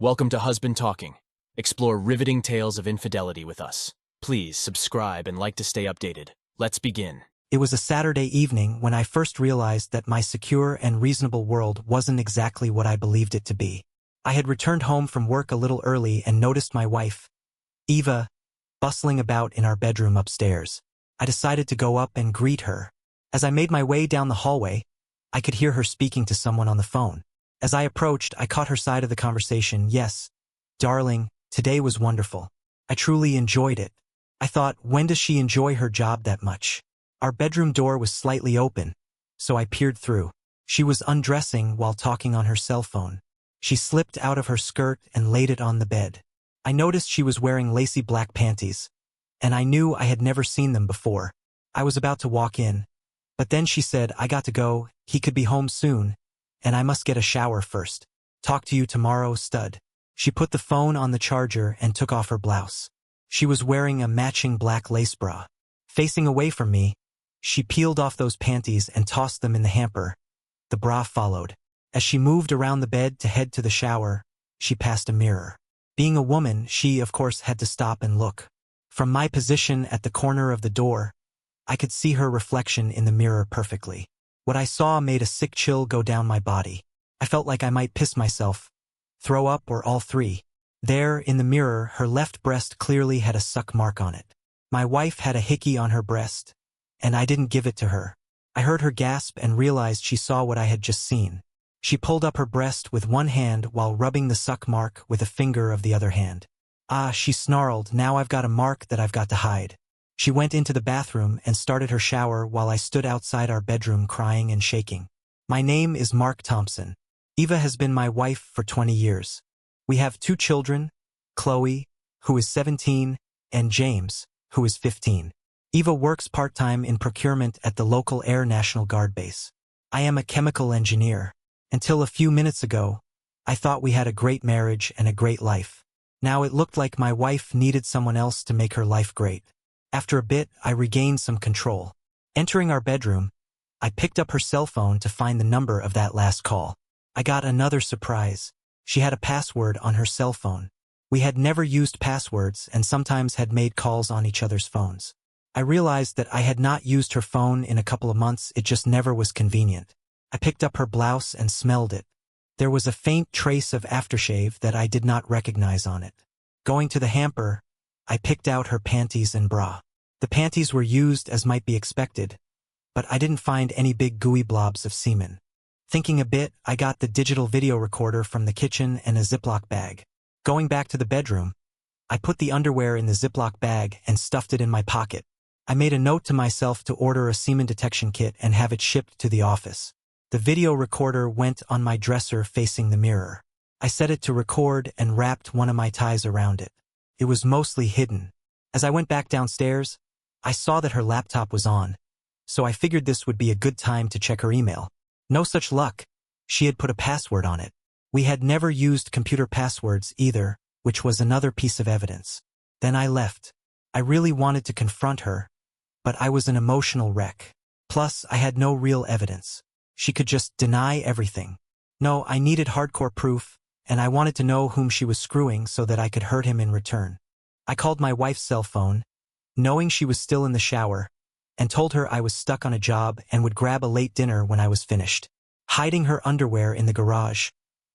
Welcome to Husband Talking. Explore riveting tales of infidelity with us. Please subscribe and like to stay updated. Let's begin. It was a Saturday evening when I first realized that my secure and reasonable world wasn't exactly what I believed it to be. I had returned home from work a little early and noticed my wife, Eva, bustling about in our bedroom upstairs. I decided to go up and greet her. As I made my way down the hallway, I could hear her speaking to someone on the phone. As I approached, I caught her side of the conversation. "Yes, darling, today was wonderful. I truly enjoyed it." I thought, when does she enjoy her job that much? Our bedroom door was slightly open, so I peered through. She was undressing while talking on her cell phone. She slipped out of her skirt and laid it on the bed. I noticed she was wearing lacy black panties, and I knew I had never seen them before. I was about to walk in, but then she said, "I got to go, he could be home soon, and I must get a shower first. Talk to you tomorrow, stud." She put the phone on the charger and took off her blouse. She was wearing a matching black lace bra. Facing away from me, she peeled off those panties and tossed them in the hamper. The bra followed. As she moved around the bed to head to the shower, she passed a mirror. Being a woman, she, of course, had to stop and look. From my position at the corner of the door, I could see her reflection in the mirror perfectly. What I saw made a sick chill go down my body. I felt like I might piss myself, throw up, or all three. There, in the mirror, her left breast clearly had a suck mark on it. My wife had a hickey on her breast, and I didn't give it to her. I heard her gasp and realized she saw what I had just seen. She pulled up her breast with one hand while rubbing the suck mark with a finger of the other hand. "Ah," she snarled, "now I've got a mark that I've got to hide." She went into the bathroom and started her shower while I stood outside our bedroom crying and shaking. "My name is Mark Thompson. Eva has been my wife for 20 years. We have 2 children, Chloe, who is 17, and James, who is 15. Eva works part-time in procurement at the local Air National Guard base. I am a chemical engineer. Until a few minutes ago, I thought we had a great marriage and a great life. Now it looked like my wife needed someone else to make her life great. After a bit, I regained some control. Entering our bedroom, I picked up her cell phone to find the number of that last call. I got another surprise. She had a password on her cell phone. We had never used passwords and sometimes had made calls on each other's phones. I realized that I had not used her phone in a couple of months. It just never was convenient. I picked up her blouse and smelled it. There was a faint trace of aftershave that I did not recognize on it. Going to the hamper, I picked out her panties and bra. The panties were used as might be expected, but I didn't find any big gooey blobs of semen. Thinking a bit, I got the digital video recorder from the kitchen and a Ziploc bag. Going back to the bedroom, I put the underwear in the Ziploc bag and stuffed it in my pocket. I made a note to myself to order a semen detection kit and have it shipped to the office. The video recorder went on my dresser facing the mirror. I set it to record and wrapped one of my ties around it. It was mostly hidden. As I went back downstairs, I saw that her laptop was on, so I figured this would be a good time to check her email. No such luck. She had put a password on it. We had never used computer passwords either, which was another piece of evidence. Then I left. I really wanted to confront her, but I was an emotional wreck. Plus, I had no real evidence. She could just deny everything. No, I needed hardcore proof, and I wanted to know whom she was screwing so that I could hurt him in return. I called my wife's cell phone, knowing she was still in the shower, and told her I was stuck on a job and would grab a late dinner when I was finished. Hiding her underwear in the garage,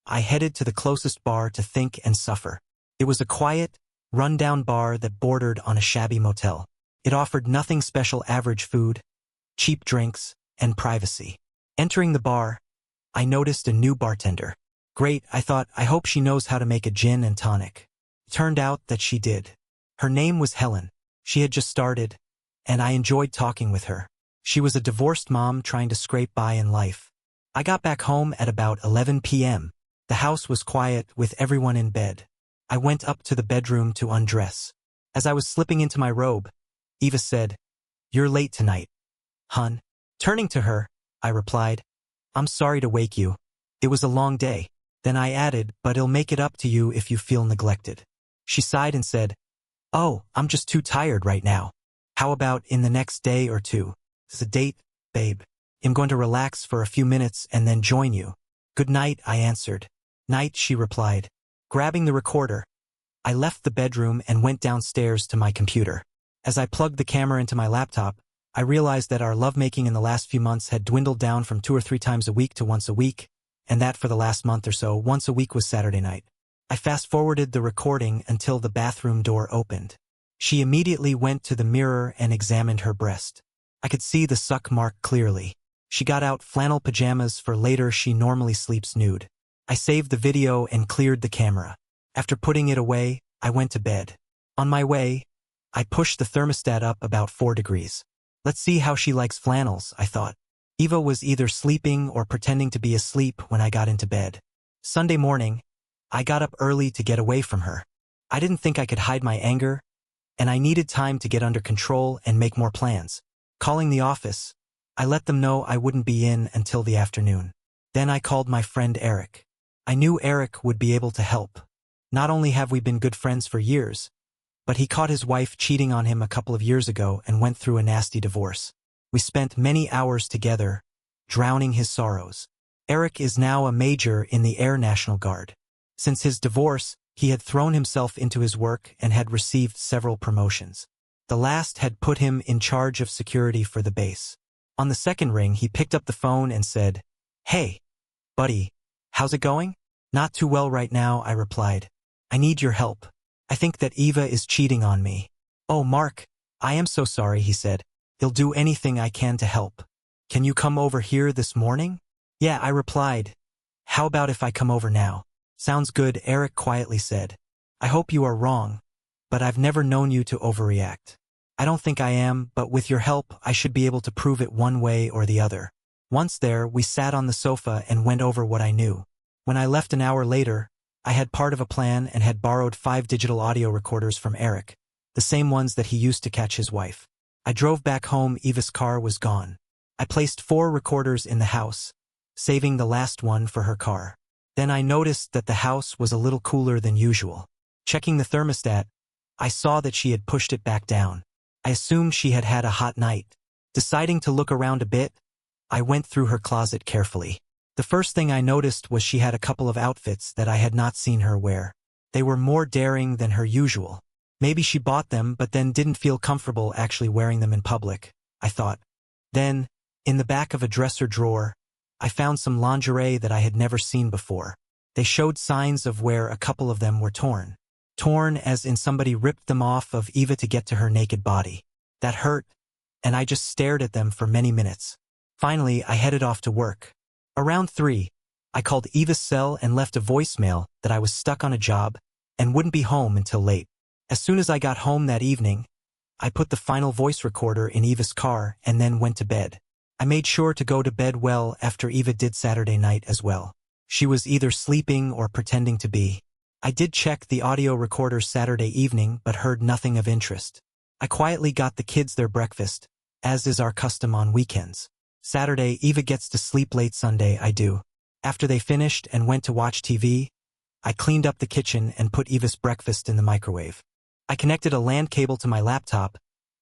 I headed to the closest bar to think and suffer. It was a quiet, run-down bar that bordered on a shabby motel. It offered nothing special: average food, cheap drinks, and privacy. Entering the bar, I noticed a new bartender. Great, I thought, I hope she knows how to make a gin and tonic. Turned out that she did. Her name was Helen. She had just started, and I enjoyed talking with her. She was a divorced mom trying to scrape by in life. I got back home at about 11 p.m. The house was quiet, with everyone in bed. I went up to the bedroom to undress. As I was slipping into my robe, Eva said, "You're late tonight, hun." Turning to her, I replied, "I'm sorry to wake you. It was a long day." Then I added, "But I'll make it up to you if you feel neglected." She sighed and said, "Oh, I'm just too tired right now. How about in the next day or two? It's a date, babe. I'm going to relax for a few minutes and then join you." "Good night," I answered. "Night," she replied. Grabbing the recorder, I left the bedroom and went downstairs to my computer. As I plugged the camera into my laptop, I realized that our lovemaking in the last few months had dwindled down from 2 or 3 times a week to once a week, and that for the last month or so, once a week was Saturday night. I fast-forwarded the recording until the bathroom door opened. She immediately went to the mirror and examined her breast. I could see the suck mark clearly. She got out flannel pajamas for later. She normally sleeps nude. I saved the video and cleared the camera. After putting it away, I went to bed. On my way, I pushed the thermostat up about 4 degrees. Let's see how she likes flannels, I thought. Eva was either sleeping or pretending to be asleep when I got into bed. Sunday morning, I got up early to get away from her. I didn't think I could hide my anger, and I needed time to get under control and make more plans. Calling the office, I let them know I wouldn't be in until the afternoon. Then I called my friend Eric. I knew Eric would be able to help. Not only have we been good friends for years, but he caught his wife cheating on him a couple of years ago and went through a nasty divorce. We spent many hours together, drowning his sorrows. Eric is now a major in the Air National Guard. Since his divorce, he had thrown himself into his work and had received several promotions. The last had put him in charge of security for the base. On the second ring, he picked up the phone and said, "Hey, buddy, how's it going?" "Not too well right now," I replied. "I need your help. I think that Eva is cheating on me." "Oh, Mark, I am so sorry," he said. "I'll do anything I can to help. Can you come over here this morning?" "Yeah," I replied. "How about if I come over now?" "Sounds good," Eric quietly said. "I hope you are wrong, but I've never known you to overreact." "I don't think I am, but with your help, I should be able to prove it one way or the other." Once there, we sat on the sofa and went over what I knew. When I left an hour later, I had part of a plan and had borrowed 5 digital audio recorders from Eric, the same ones that he used to catch his wife. I drove back home. Eva's car was gone. I placed 4 recorders in the house, saving the last one for her car. Then I noticed that the house was a little cooler than usual. Checking the thermostat, I saw that she had pushed it back down. I assumed she had had a hot night. Deciding to look around a bit, I went through her closet carefully. The first thing I noticed was she had a couple of outfits that I had not seen her wear. They were more daring than her usual. Maybe she bought them but then didn't feel comfortable actually wearing them in public, I thought. Then, in the back of a dresser drawer, I found some lingerie that I had never seen before. They showed signs of where a couple of them were torn. Torn as in somebody ripped them off of Eva to get to her naked body. That hurt, and I just stared at them for many minutes. Finally, I headed off to work. Around 3, I called Eva's cell and left a voicemail that I was stuck on a job and wouldn't be home until late. As soon as I got home that evening, I put the final voice recorder in Eva's car and then went to bed. I made sure to go to bed well after Eva did Saturday night as well. She was either sleeping or pretending to be. I did check the audio recorder Saturday evening but heard nothing of interest. I quietly got the kids their breakfast, as is our custom on weekends. Saturday, Eva gets to sleep late. Sunday, I do. After they finished and went to watch TV, I cleaned up the kitchen and put Eva's breakfast in the microwave. I connected a LAN cable to my laptop,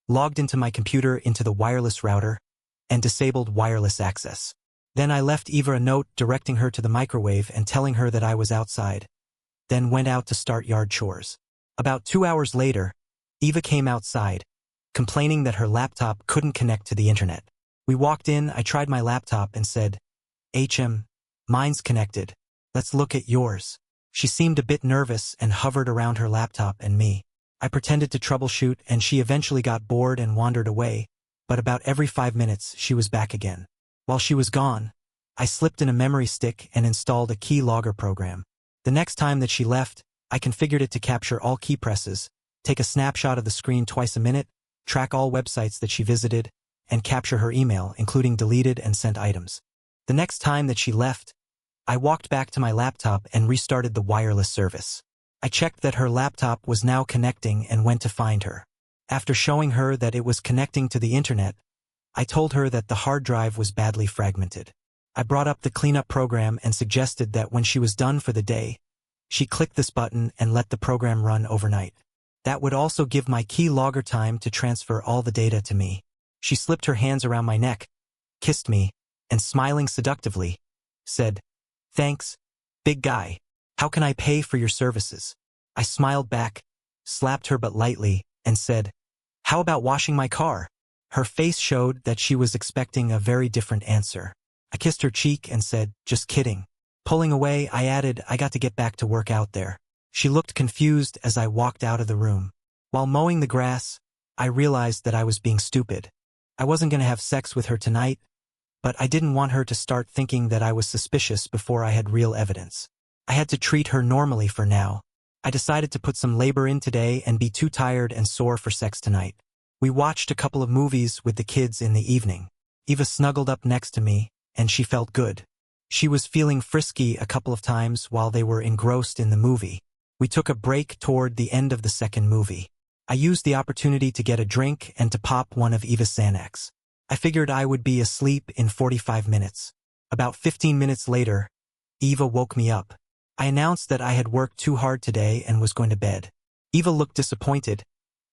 logged into my computer into the wireless router, and disabled wireless access. Then I left Eva a note directing her to the microwave and telling her that I was outside, then went out to start yard chores. About 2 hours later, Eva came outside, complaining that her laptop couldn't connect to the internet. We walked in, I tried my laptop and said, "Mine's connected. Let's look at yours." She seemed a bit nervous and hovered around her laptop and me. I pretended to troubleshoot and she eventually got bored and wandered away, but about every 5 minutes she was back again. While she was gone, I slipped in a memory stick and installed a key logger program. The next time that she left, I configured it to capture all key presses, take a snapshot of the screen twice a minute, track all websites that she visited, and capture her email, including deleted and sent items. The next time that she left, I walked back to my laptop and restarted the wireless service. I checked that her laptop was now connecting and went to find her. After showing her that it was connecting to the internet, I told her that the hard drive was badly fragmented. I brought up the cleanup program and suggested that when she was done for the day, she click this button and let the program run overnight. That would also give my key logger time to transfer all the data to me. She slipped her hands around my neck, kissed me, and smiling seductively, said, "Thanks, big guy. How can I pay for your services? I smiled back, slapped her but lightly, and said, how about washing my car? Her face showed that she was expecting a very different answer. I kissed her cheek and said, just kidding. Pulling away, I added, I got to get back to work out there. She looked confused as I walked out of the room. While mowing the grass, I realized that I was being stupid. I wasn't going to have sex with her tonight, but I didn't want her to start thinking that I was suspicious before I had real evidence. I had to treat her normally for now. I decided to put some labor in today and be too tired and sore for sex tonight. We watched a couple of movies with the kids in the evening. Eva snuggled up next to me, and she felt good. She was feeling frisky a couple of times while they were engrossed in the movie. We took a break toward the end of the second movie. I used the opportunity to get a drink and to pop one of Eva's Xanax. I figured I would be asleep in 45 minutes. About 15 minutes later, Eva woke me up. I announced that I had worked too hard today and was going to bed. Eva looked disappointed,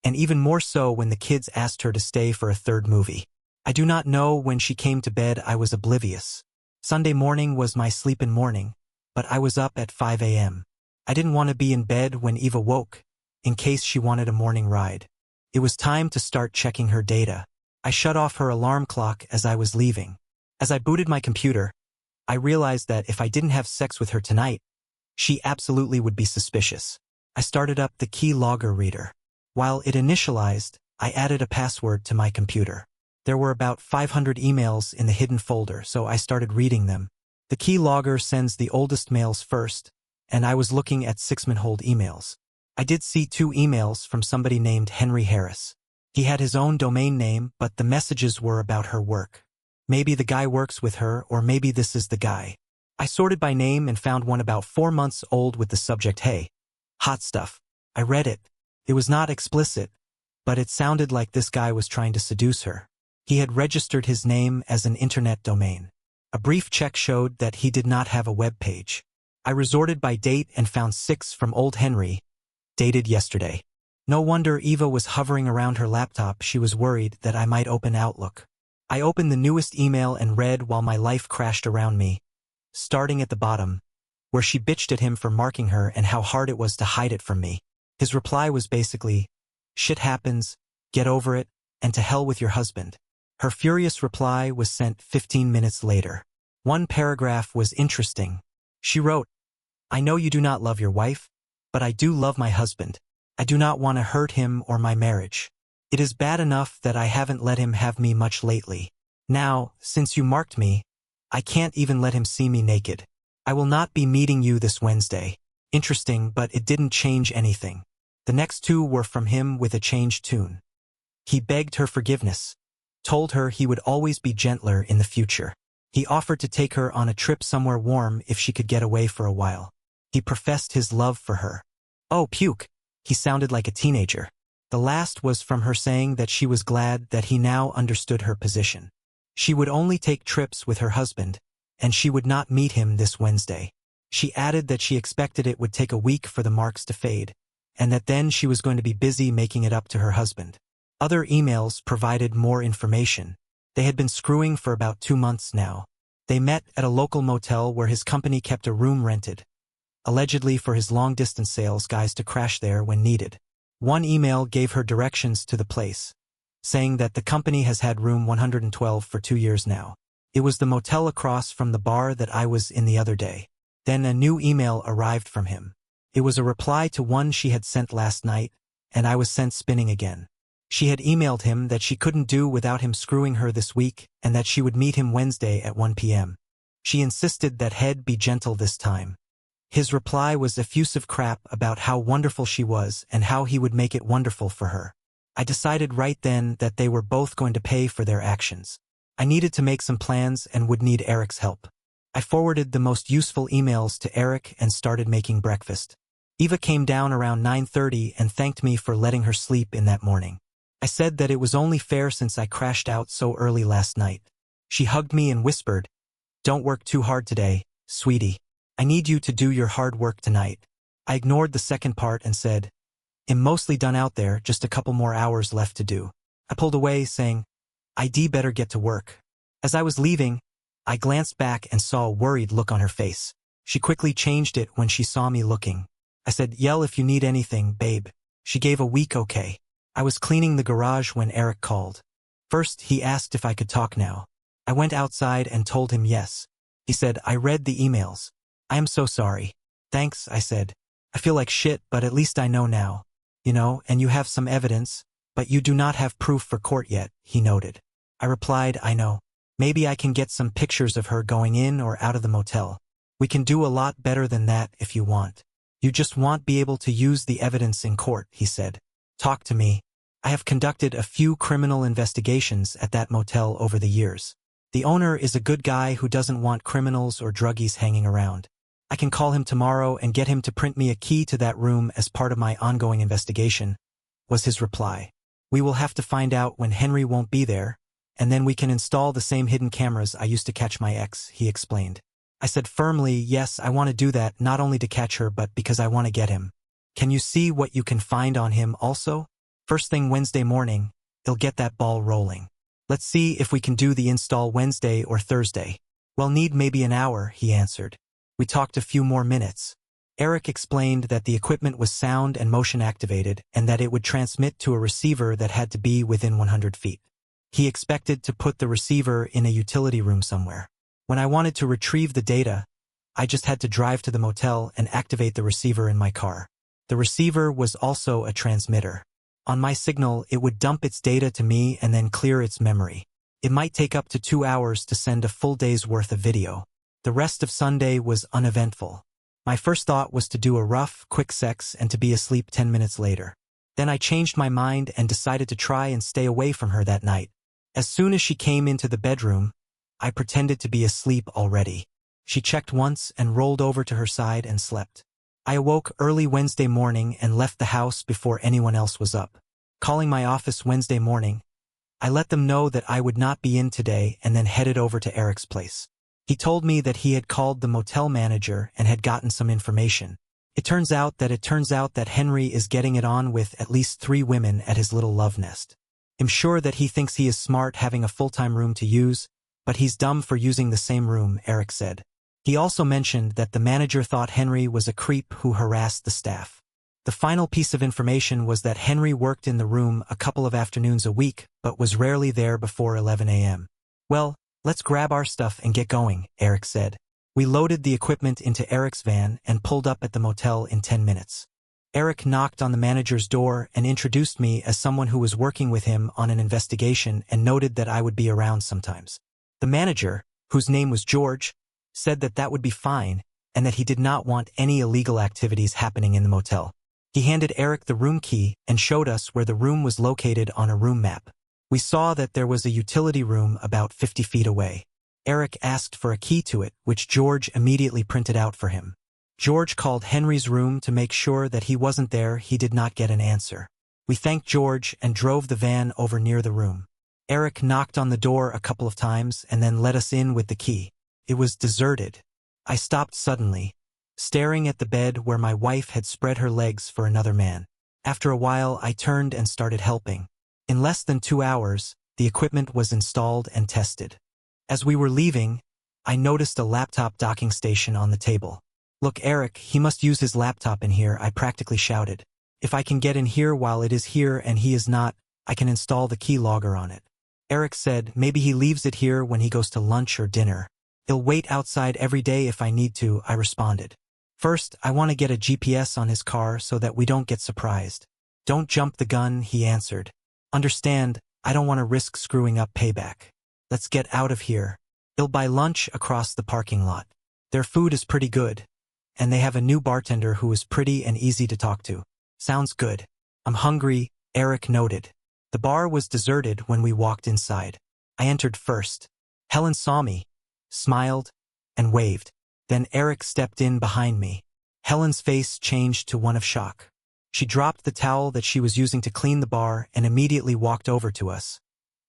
and even more so when the kids asked her to stay for a third movie. I do not know when she came to bed. I was oblivious. Sunday morning was my sleep-in morning, but I was up at 5 a.m. I didn't want to be in bed when Eva woke, in case she wanted a morning ride. It was time to start checking her data. I shut off her alarm clock as I was leaving. As I booted my computer, I realized that if I didn't have sex with her tonight, she absolutely would be suspicious. I started up the key logger reader. While it initialized, I added a password to my computer. There were about 500 emails in the hidden folder, so I started reading them. The key logger sends the oldest mails first, and I was looking at 6-month-old emails. I did see 2 emails from somebody named Henry Harris. He had his own domain name, but the messages were about her work. Maybe the guy works with her, or maybe this is the guy. I sorted by name and found one about 4 months old with the subject, "Hey, hot stuff." I read it. It was not explicit, but it sounded like this guy was trying to seduce her. He had registered his name as an internet domain. A brief check showed that he did not have a web page. I resorted by date and found 6 from old Henry, dated yesterday. No wonder Eva was hovering around her laptop. She was worried that I might open Outlook. I opened the newest email and read while my life crashed around me, starting at the bottom, where she bitched at him for marking her and how hard it was to hide it from me. His reply was basically, "Shit happens, get over it, and to hell with your husband." Her furious reply was sent 15 minutes later. One paragraph was interesting. She wrote, "I know you do not love your wife, but I do love my husband. I do not want to hurt him or my marriage. It is bad enough that I haven't let him have me much lately. Now, since you marked me, I can't even let him see me naked. I will not be meeting you this Wednesday." Interesting, but it didn't change anything. The next 2 were from him with a changed tune. He begged her forgiveness, told her he would always be gentler in the future. He offered to take her on a trip somewhere warm if she could get away for a while. He professed his love for her. Oh, puke. He sounded like a teenager. The last was from her saying that she was glad that he now understood her position. She would only take trips with her husband, and she would not meet him this Wednesday. She added that she expected it would take a week for the marks to fade, and that then she was going to be busy making it up to her husband. Other emails provided more information. They had been screwing for about 2 months now. They met at a local motel where his company kept a room rented, allegedly for his long-distance sales guys to crash there when needed. One email gave her directions to the place, saying that the company has had room 112 for 2 years now. It was the motel across from the bar that I was in the other day. Then a new email arrived from him. It was a reply to one she had sent last night, and I was sent spinning again. She had emailed him that she couldn't do without him screwing her this week and that she would meet him Wednesday at 1 p.m. She insisted that he'd be gentle this time. His reply was effusive crap about how wonderful she was and how he would make it wonderful for her. I decided right then that they were both going to pay for their actions. I needed to make some plans and would need Eric's help. I forwarded the most useful emails to Eric and started making breakfast. Eva came down around 9:30 and thanked me for letting her sleep in that morning. I said that it was only fair since I crashed out so early last night. She hugged me and whispered, "Don't work too hard today, sweetie. I need you to do your hard work tonight." I ignored the second part and said, "I'm mostly done out there, just a couple more hours left to do." I pulled away, saying, "I'd better get to work." As I was leaving, I glanced back and saw a worried look on her face. She quickly changed it when she saw me looking. I said, "Yell if you need anything, babe." She gave a weak okay. I was cleaning the garage when Eric called. First, he asked if I could talk now. I went outside and told him yes. He said, "I read the emails. I am so sorry." "Thanks," I said. "I feel like shit, but at least I know now. You know, and you have some evidence, but you do not have proof for court yet," he noted. I replied, "I know. Maybe I can get some pictures of her going in or out of the motel. We can do a lot better than that if you want. You just won't be able to use the evidence in court," he said. "Talk to me. I have conducted a few criminal investigations at that motel over the years. The owner is a good guy who doesn't want criminals or druggies hanging around. I can call him tomorrow and get him to print me a key to that room as part of my ongoing investigation," was his reply. "We will have to find out when Henry won't be there, and then we can install the same hidden cameras I used to catch my ex," he explained. I said firmly, "Yes, I want to do that, not only to catch her but because I want to get him. Can you see what you can find on him also? First thing Wednesday morning, he'll get that ball rolling. Let's see if we can do the install Wednesday or Thursday." "Well, need maybe an hour," he answered. We talked a few more minutes. Eric explained that the equipment was sound and motion activated and that it would transmit to a receiver that had to be within 100 feet. He expected to put the receiver in a utility room somewhere. When I wanted to retrieve the data, I just had to drive to the motel and activate the receiver in my car. The receiver was also a transmitter. On my signal, it would dump its data to me and then clear its memory. It might take up to 2 hours to send a full day's worth of video. The rest of Sunday was uneventful. My first thought was to do a rough, quick sex and to be asleep 10 minutes later. Then I changed my mind and decided to try and stay away from her that night. As soon as she came into the bedroom, I pretended to be asleep already. She checked once and rolled over to her side and slept. I awoke early Wednesday morning and left the house before anyone else was up. Calling my office Wednesday morning, I let them know that I would not be in today and then headed over to Eric's place. He told me that he had called the motel manager and had gotten some information. It turns out that Henry is getting it on with at least 3 women at his little love nest. I'm sure that he thinks he is smart having a full-time room to use, but he's dumb for using the same room, Eric said. He also mentioned that the manager thought Henry was a creep who harassed the staff. The final piece of information was that Henry worked in the room a couple of afternoons a week, but was rarely there before 11 a.m. "Well, let's grab our stuff and get going," Eric said. We loaded the equipment into Eric's van and pulled up at the motel in 10 minutes. Eric knocked on the manager's door and introduced me as someone who was working with him on an investigation and noted that I would be around sometimes. The manager, whose name was George, said that that would be fine and that he did not want any illegal activities happening in the motel. He handed Eric the room key and showed us where the room was located on a room map. We saw that there was a utility room about 50 feet away. Eric asked for a key to it, which George immediately printed out for him. George called Henry's room to make sure that he wasn't there. He did not get an answer. We thanked George and drove the van over near the room. Eric knocked on the door a couple of times and then let us in with the key. It was deserted. I stopped suddenly, staring at the bed where my wife had spread her legs for another man. After a while, I turned and started helping. In less than 2 hours, the equipment was installed and tested. As we were leaving, I noticed a laptop docking station on the table. "Look, Eric, he must use his laptop in here," I practically shouted. "If I can get in here while it is here and he is not, I can install the keylogger on it." Eric said maybe he leaves it here when he goes to lunch or dinner. "He'll wait outside every day if I need to," I responded. "First, I want to get a GPS on his car so that we don't get surprised." "Don't jump the gun," he answered. "Understand, I don't want to risk screwing up payback. Let's get out of here. He'll buy lunch across the parking lot. Their food is pretty good, and they have a new bartender who is pretty and easy to talk to." "Sounds good. I'm hungry," Eric noted. The bar was deserted when we walked inside. I entered first. Helen saw me, smiled, and waved. Then Eric stepped in behind me. Helen's face changed to one of shock. She dropped the towel that she was using to clean the bar and immediately walked over to us,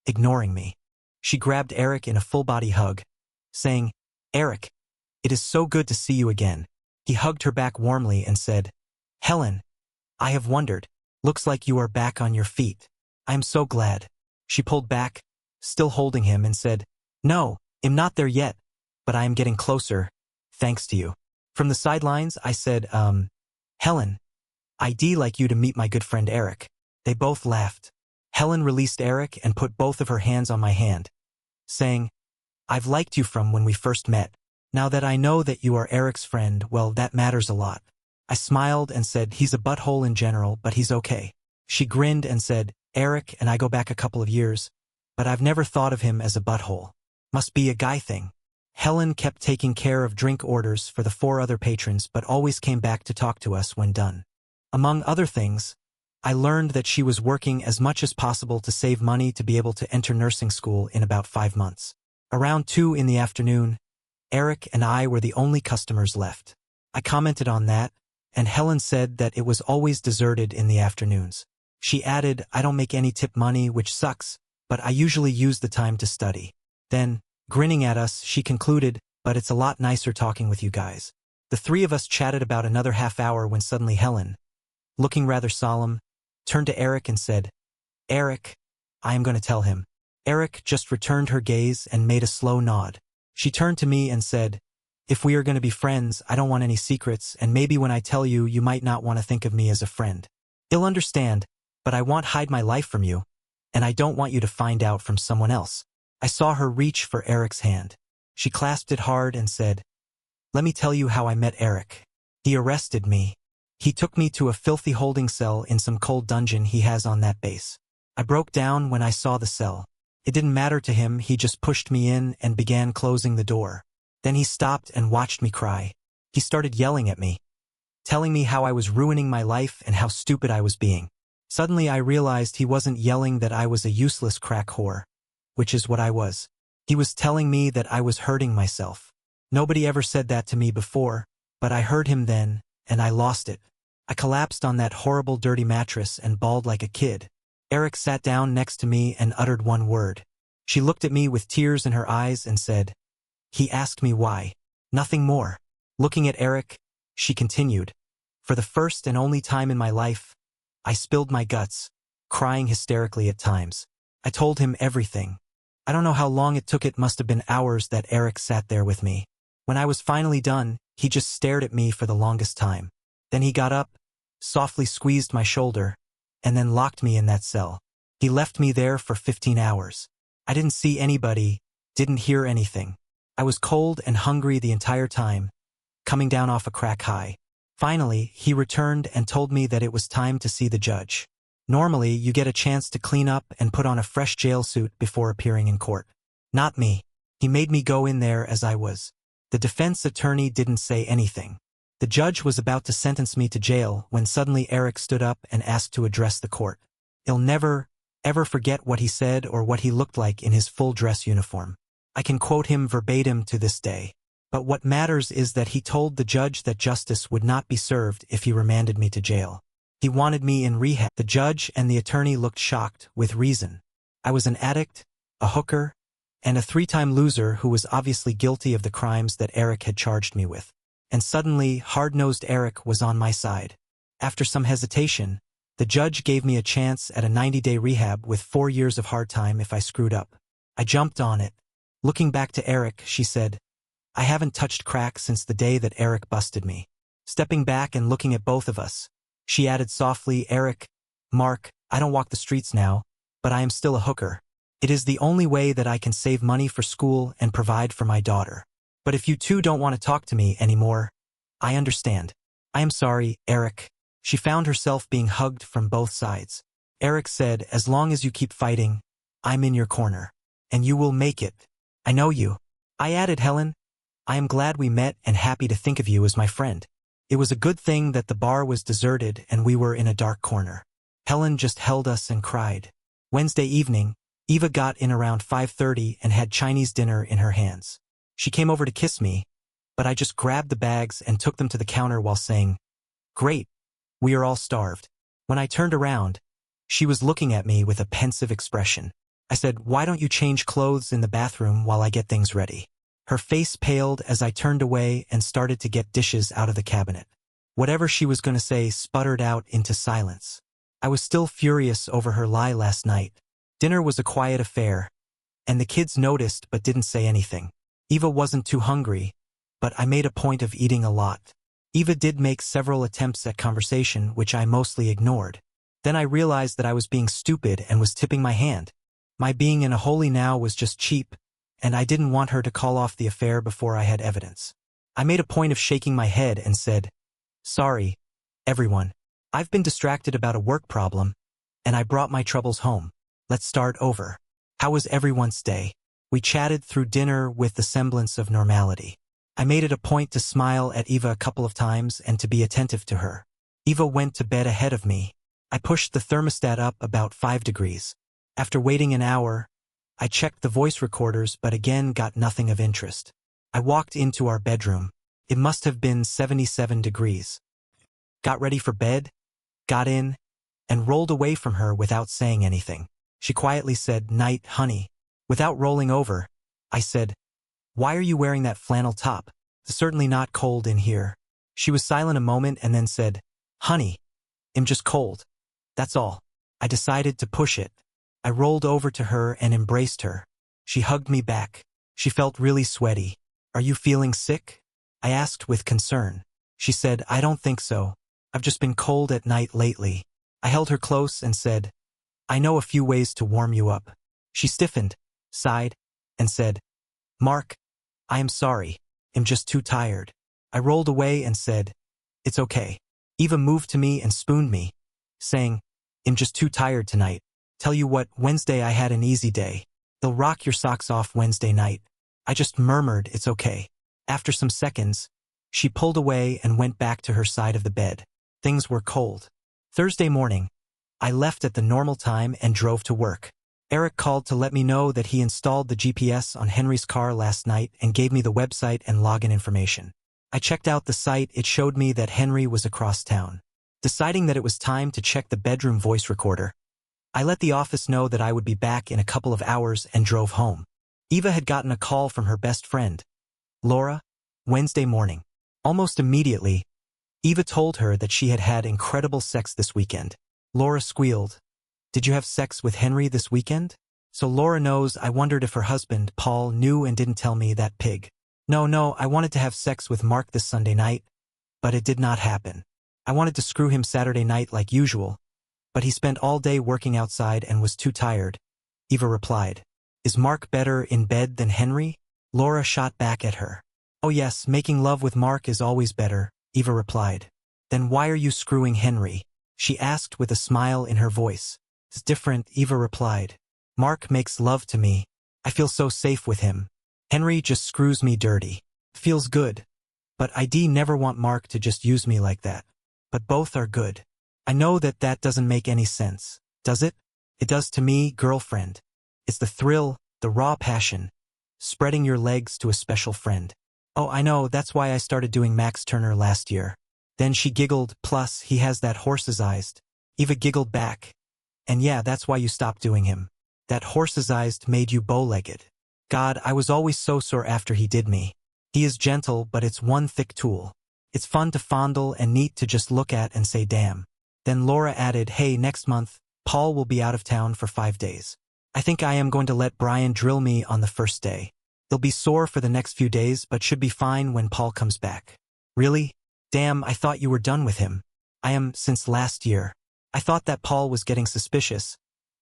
ignoring me. She grabbed Eric in a full-body hug, saying, "Eric, it is so good to see you again." He hugged her back warmly and said, "Helen, I have wondered. Looks like you are back on your feet. I am so glad." She pulled back, still holding him, and said, "No, I'm not there yet, but I am getting closer, thanks to you." From the sidelines, I said, Helen, I'd like you to meet my good friend Eric. They both laughed. Helen released Eric and put both of her hands on my hand, saying, I've liked you from when we first met. Now that I know that you are Eric's friend, well, that matters a lot. I smiled and said, he's a butthole in general, but he's okay. She grinned and said, Eric and I go back a couple of years, but I've never thought of him as a butthole. Must be a guy thing. Helen kept taking care of drink orders for the 4 other patrons but always came back to talk to us when done. Among other things, I learned that she was working as much as possible to save money to be able to enter nursing school in about 5 months. Around 2 in the afternoon, Eric and I were the only customers left. I commented on that, and Helen said that it was always deserted in the afternoons. She added, I don't make any tip money, which sucks, but I usually use the time to study. Then, grinning at us, she concluded, but it's a lot nicer talking with you guys. The 3 of us chatted about another half hour when suddenly Helen, looking rather solemn, turned to Eric and said, Eric, I am going to tell him. Eric just returned her gaze and made a slow nod. She turned to me and said, if we are going to be friends, I don't want any secrets, and maybe when I tell you, you might not want to think of me as a friend. You'll understand, but I won't hide my life from you, and I don't want you to find out from someone else. I saw her reach for Eric's hand. She clasped it hard and said, let me tell you how I met Eric. He arrested me. He took me to a filthy holding cell in some cold dungeon he has on that base. I broke down when I saw the cell. It didn't matter to him, he just pushed me in and began closing the door. Then he stopped and watched me cry. He started yelling at me, telling me how I was ruining my life and how stupid I was being. Suddenly I realized he wasn't yelling that I was a useless crack whore, which is what I was. He was telling me that I was hurting myself. Nobody ever said that to me before, but I heard him then, and I lost it. I collapsed on that horrible dirty mattress and bawled like a kid. Eric sat down next to me and uttered one word. She looked at me with tears in her eyes and said, he asked me why. Nothing more. Looking at Eric, she continued, for the first and only time in my life, I spilled my guts, crying hysterically at times. I told him everything. I don't know how long it took, it must have been hours that Eric sat there with me. When I was finally done, he just stared at me for the longest time. Then he got up, softly squeezed my shoulder, and then locked me in that cell. He left me there for 15 hours. I didn't see anybody, didn't hear anything. I was cold and hungry the entire time, coming down off a crack high. Finally, he returned and told me that it was time to see the judge. Normally, you get a chance to clean up and put on a fresh jail suit before appearing in court. Not me. He made me go in there as I was. The defense attorney didn't say anything. The judge was about to sentence me to jail when suddenly Eric stood up and asked to address the court. He'll never, ever forget what he said or what he looked like in his full dress uniform. I can quote him verbatim to this day. But what matters is that he told the judge that justice would not be served if he remanded me to jail. He wanted me in rehab. The judge and the attorney looked shocked, with reason. I was an addict, a hooker, and a 3-time loser who was obviously guilty of the crimes that Eric had charged me with. And suddenly, hard-nosed Eric was on my side. After some hesitation, the judge gave me a chance at a 90-day rehab with 4 years of hard time if I screwed up. I jumped on it. Looking back to Eric, she said, I haven't touched crack since the day that Eric busted me. Stepping back and looking at both of us, she added softly, Eric, Mark, I don't walk the streets now, but I am still a hooker. It is the only way that I can save money for school and provide for my daughter. But if you two don't want to talk to me anymore, I understand. I am sorry, Eric. She found herself being hugged from both sides. Eric said, as long as you keep fighting, I'm in your corner. And you will make it. I know you. I added, Helen, I am glad we met and happy to think of you as my friend. It was a good thing that the bar was deserted and we were in a dark corner. Helen just held us and cried. Wednesday evening, Eva got in around 5:30 and had Chinese dinner in her hands. She came over to kiss me, but I just grabbed the bags and took them to the counter while saying, Great, we are all starved. When I turned around, she was looking at me with a pensive expression. I said, why don't you change clothes in the bathroom while I get things ready? Her face paled as I turned away and started to get dishes out of the cabinet. Whatever she was going to say sputtered out into silence. I was still furious over her lie last night. Dinner was a quiet affair, and the kids noticed but didn't say anything. Eva wasn't too hungry, but I made a point of eating a lot. Eva did make several attempts at conversation, which I mostly ignored. Then I realized that I was being stupid and was tipping my hand. My being in a holy now was just cheap, and I didn't want her to call off the affair before I had evidence. I made a point of shaking my head and said, "Sorry, everyone. I've been distracted about a work problem, and I brought my troubles home. Let's start over. How was everyone's day?" We chatted through dinner with the semblance of normality. I made it a point to smile at Eva a couple of times and to be attentive to her. Eva went to bed ahead of me. I pushed the thermostat up about 5 degrees. After waiting an hour, I checked the voice recorders but again got nothing of interest. I walked into our bedroom. It must have been 77 degrees. Got ready for bed, got in, and rolled away from her without saying anything. She quietly said, "Night, honey." Without rolling over, I said, "Why are you wearing that flannel top? It's certainly not cold in here." She was silent a moment and then said, "Honey, I'm just cold. That's all." I decided to push it. I rolled over to her and embraced her. She hugged me back. She felt really sweaty. "Are you feeling sick?" I asked with concern. She said, "I don't think so. I've just been cold at night lately." I held her close and said, "I know a few ways to warm you up." She stiffened, sighed, and said, "Mark, I am sorry. I'm just too tired." I rolled away and said, "It's okay." Eva moved to me and spooned me, saying, "I'm just too tired tonight. Tell you what, Wednesday I had an easy day. They'll rock your socks off Wednesday night." I just murmured, "It's okay." After some seconds, she pulled away and went back to her side of the bed. Things were cold. Thursday morning, I left at the normal time and drove to work. Eric called to let me know that he installed the GPS on Henry's car last night and gave me the website and login information. I checked out the site. It showed me that Henry was across town. Deciding that it was time to check the bedroom voice recorder, I let the office know that I would be back in a couple of hours and drove home. Eva had gotten a call from her best friend, Laura, Wednesday morning. Almost immediately, Eva told her that she had had incredible sex this weekend. Laura squealed, "Did you have sex with Henry this weekend?" So Laura knows. I wondered if her husband, Paul, knew and didn't tell me, that pig. No, I wanted to have sex with Mark this Sunday night, but it did not happen. I wanted to screw him Saturday night like usual, but he spent all day working outside and was too tired. Eva replied, "Is Mark better in bed than Henry?" Laura shot back at her. "Oh yes, making love with Mark is always better," Eva replied. "Then why are you screwing Henry?" she asked with a smile in her voice. "It's different," Eva replied. "Mark makes love to me. I feel so safe with him. Henry just screws me dirty. Feels good. But I'd never want Mark to just use me like that. But both are good." I know that doesn't make any sense, does it? It does to me, girlfriend. It's the thrill, the raw passion, spreading your legs to a special friend. "Oh, I know, that's why I started doing Max Turner last year." Then she giggled, "Plus, he has that horse's eyes." Eva giggled back. "And yeah, that's why you stopped doing him. That horse's eyes made you bow-legged." God, I was always so sore after he did me. He is gentle, but it's one thick tool. It's fun to fondle and neat to just look at and say damn. Then Laura added, "Hey, next month, Paul will be out of town for 5 days. I think I am going to let Brian drill me on the first day. They'll be sore for the next few days, but should be fine when Paul comes back." "Really? Damn, I thought you were done with him." "I am, since last year. I thought that Paul was getting suspicious,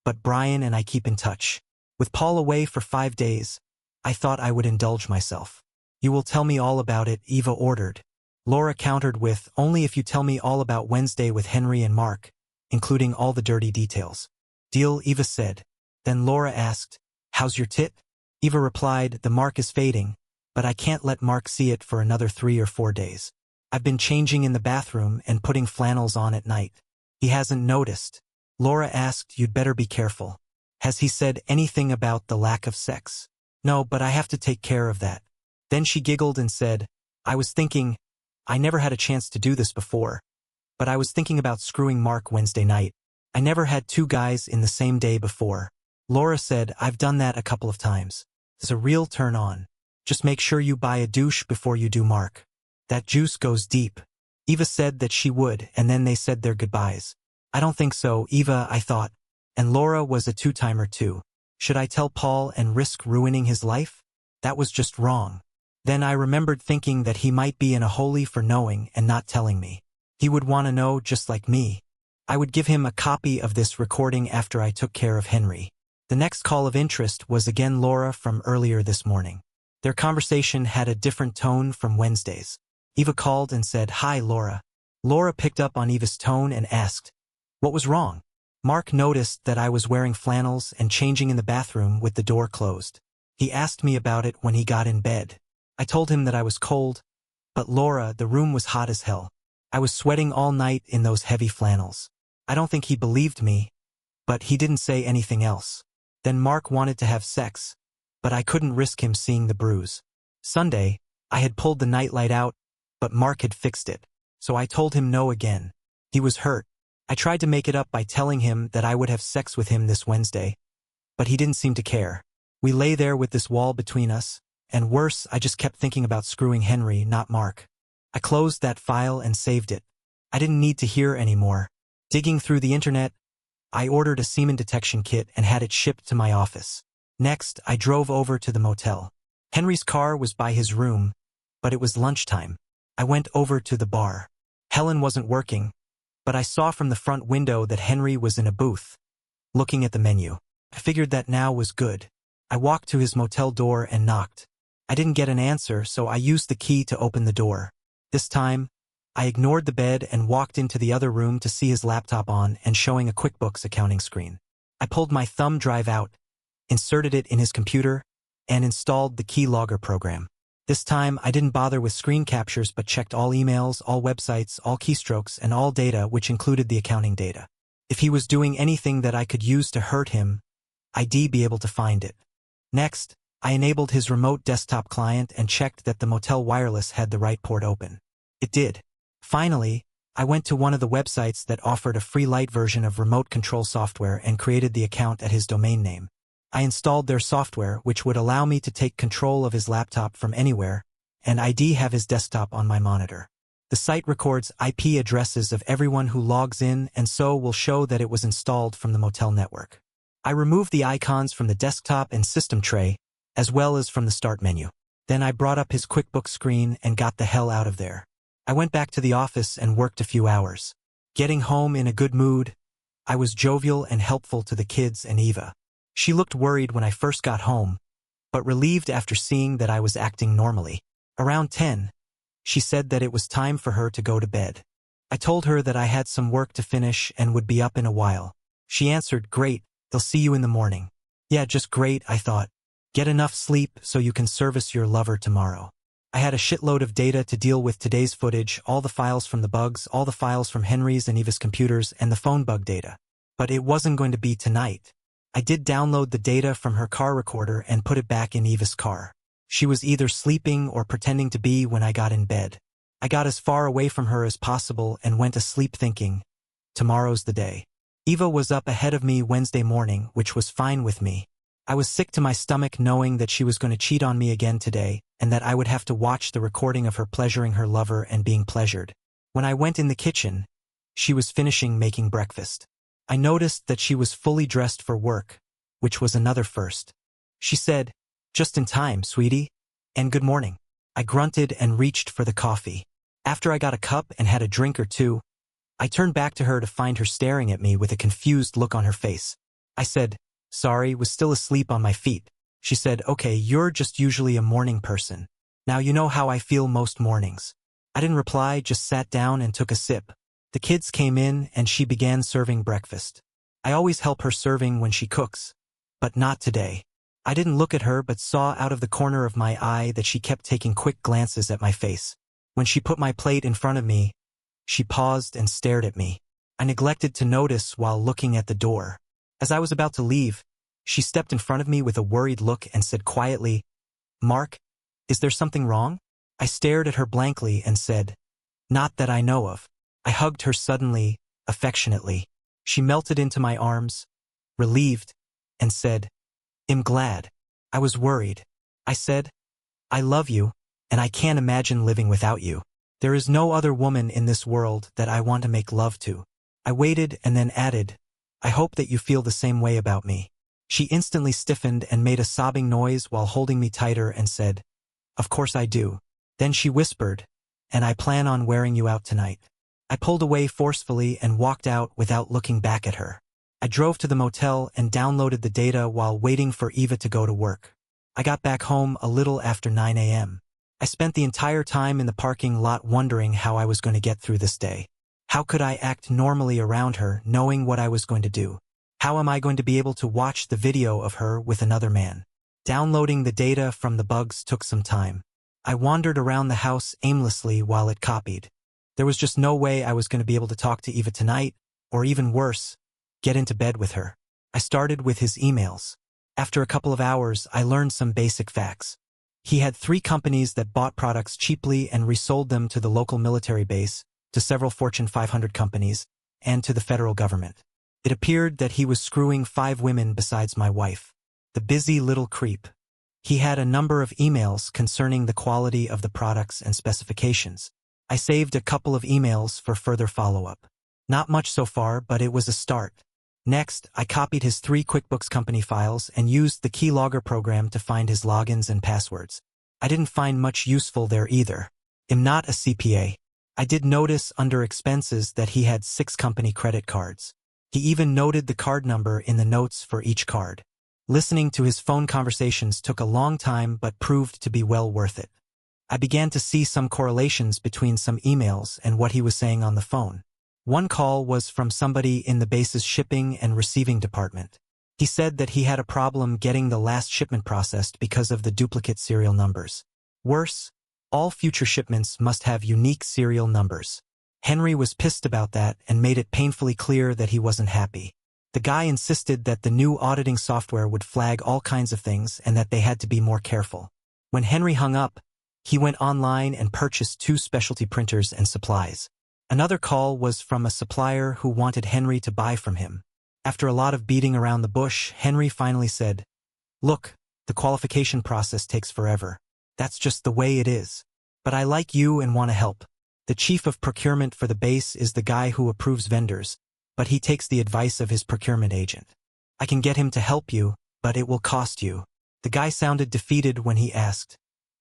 but Brian and I keep in touch. With Paul away for 5 days, I thought I would indulge myself." "You will tell me all about it," Eva ordered. Laura countered with, "Only if you tell me all about Wednesday with Henry and Mark, including all the dirty details." "Deal," Eva said. Then Laura asked, "How's your tit?" Eva replied, "The mark is fading, but I can't let Mark see it for another 3 or 4 days. I've been changing in the bathroom and putting flannels on at night. He hasn't noticed." Laura asked, "You'd better be careful. Has he said anything about the lack of sex?" "No, but I have to take care of that." Then she giggled and said, "I was thinking, I never had a chance to do this before, but I was thinking about screwing Mark Wednesday night. I never had 2 guys in the same day before." Laura said, "I've done that a couple of times. It's a real turn on. Just make sure you buy a douche before you do Mark. That juice goes deep." Eva said that she would, and then they said their goodbyes. "I don't think so, Eva," I thought. And Laura was a 2-timer too. Should I tell Paul and risk ruining his life? That was just wrong. Then I remembered thinking that he might be in a holy for knowing and not telling me. He would want to know just like me. I would give him a copy of this recording after I took care of Henry. The next call of interest was again Laura from earlier this morning. Their conversation had a different tone from Wednesday's. Eva called and said, "Hi, Laura." Laura picked up on Eva's tone and asked, "What was wrong?" Mark noticed that I was wearing flannels and changing in the bathroom with the door closed. He asked me about it when he got in bed. I told him that I was cold, but Laura, the room was hot as hell. I was sweating all night in those heavy flannels. I don't think he believed me, but he didn't say anything else. Then Mark wanted to have sex, but I couldn't risk him seeing the bruise. Sunday, I had pulled the nightlight out, but Mark had fixed it, so I told him no again. He was hurt. I tried to make it up by telling him that I would have sex with him this Wednesday, but he didn't seem to care. We lay there with this wall between us, and worse, I just kept thinking about screwing Henry, not Mark. I closed that file and saved it. I didn't need to hear anymore. Digging through the internet, I ordered a semen detection kit and had it shipped to my office. Next, I drove over to the motel. Henry's car was by his room, but it was lunchtime. I went over to the bar. Helen wasn't working, but I saw from the front window that Henry was in a booth, looking at the menu. I figured that now was good. I walked to his motel door and knocked. I didn't get an answer, so I used the key to open the door. This time, I ignored the bed and walked into the other room to see his laptop on and showing a QuickBooks accounting screen. I pulled my thumb drive out, inserted it in his computer, and installed the keylogger program. This time, I didn't bother with screen captures but checked all emails, all websites, all keystrokes, and all data, which included the accounting data. If he was doing anything that I could use to hurt him, I'd be able to find it. Next, I enabled his remote desktop client and checked that the motel wireless had the right port open. It did. Finally, I went to one of the websites that offered a free light version of remote control software and created the account at his domain name. I installed their software, which would allow me to take control of his laptop from anywhere, and I'd have his desktop on my monitor. The site records IP addresses of everyone who logs in and so will show that it was installed from the motel network. I removed the icons from the desktop and system tray, as well as from the start menu. Then I brought up his QuickBooks screen and got the hell out of there. I went back to the office and worked a few hours. Getting home in a good mood, I was jovial and helpful to the kids and Eva. She looked worried when I first got home, but relieved after seeing that I was acting normally. Around 10, she said that it was time for her to go to bed. I told her that I had some work to finish and would be up in a while. She answered, "Great, they'll see you in the morning." Yeah, just great, I thought. Get enough sleep so you can service your lover tomorrow. I had a shitload of data to deal with: today's footage, all the files from the bugs, all the files from Henry's and Eva's computers, and the phone bug data. But it wasn't going to be tonight. I did download the data from her car recorder and put it back in Eva's car. She was either sleeping or pretending to be when I got in bed. I got as far away from her as possible and went to sleep thinking, tomorrow's the day. Eva was up ahead of me Wednesday morning, which was fine with me. I was sick to my stomach knowing that she was going to cheat on me again today, and that I would have to watch the recording of her pleasuring her lover and being pleasured. When I went in the kitchen, she was finishing making breakfast. I noticed that she was fully dressed for work, which was another first. She said, "Just in time, sweetie," and "Good morning." I grunted and reached for the coffee. After I got a cup and had a drink or two, I turned back to her to find her staring at me with a confused look on her face. I said, "Sorry, was still asleep on my feet." She said, "Okay, you're just usually a morning person. Now you know how I feel most mornings." I didn't reply, just sat down and took a sip. The kids came in and she began serving breakfast. I always help her serving when she cooks, but not today. I didn't look at her but saw out of the corner of my eye that she kept taking quick glances at my face. When she put my plate in front of me, she paused and stared at me. I neglected to notice while looking at the door. As I was about to leave, she stepped in front of me with a worried look and said quietly, "Mark, is there something wrong?" I stared at her blankly and said, "Not that I know of." I hugged her suddenly, affectionately. She melted into my arms, relieved, and said, "I'm glad." I was worried. I said, "I love you, and I can't imagine living without you. There is no other woman in this world that I want to make love to." I waited and then added, "I hope that you feel the same way about me." She instantly stiffened and made a sobbing noise while holding me tighter and said, Of course I do. Then she whispered, and I plan on wearing you out tonight. I pulled away forcefully and walked out without looking back at her. I drove to the motel and downloaded the data while waiting for Eva to go to work. I got back home a little after 9 a.m. I spent the entire time in the parking lot wondering how I was going to get through this day. How could I act normally around her, knowing what I was going to do? How am I going to be able to watch the video of her with another man? Downloading the data from the bugs took some time. I wandered around the house aimlessly while it copied. There was just no way I was going to be able to talk to Eva tonight, or even worse, get into bed with her. I started with his emails. After a couple of hours, I learned some basic facts. He had 3 companies that bought products cheaply and resold them to the local military base, to several Fortune 500 companies, and to the federal government. It appeared that he was screwing 5 women besides my wife. The busy little creep. He had a number of emails concerning the quality of the products and specifications. I saved a couple of emails for further follow-up. Not much so far, but it was a start. Next, I copied his 3 QuickBooks company files and used the keylogger program to find his logins and passwords. I didn't find much useful there either. I'm not a CPA. I did notice under expenses that he had 6 company credit cards. He even noted the card number in the notes for each card. Listening to his phone conversations took a long time but proved to be well worth it. I began to see some correlations between some emails and what he was saying on the phone. One call was from somebody in the base's shipping and receiving department. He said that he had a problem getting the last shipment processed because of the duplicate serial numbers. Worse, all future shipments must have unique serial numbers. Henry was pissed about that and made it painfully clear that he wasn't happy. The guy insisted that the new auditing software would flag all kinds of things and that they had to be more careful. When Henry hung up, he went online and purchased 2 specialty printers and supplies. Another call was from a supplier who wanted Henry to buy from him. After a lot of beating around the bush, Henry finally said, "Look, the qualification process takes forever. That's just the way it is. But I like you and want to help. The chief of procurement for the base is the guy who approves vendors, but he takes the advice of his procurement agent. I can get him to help you, but it will cost you." The guy sounded defeated when he asked,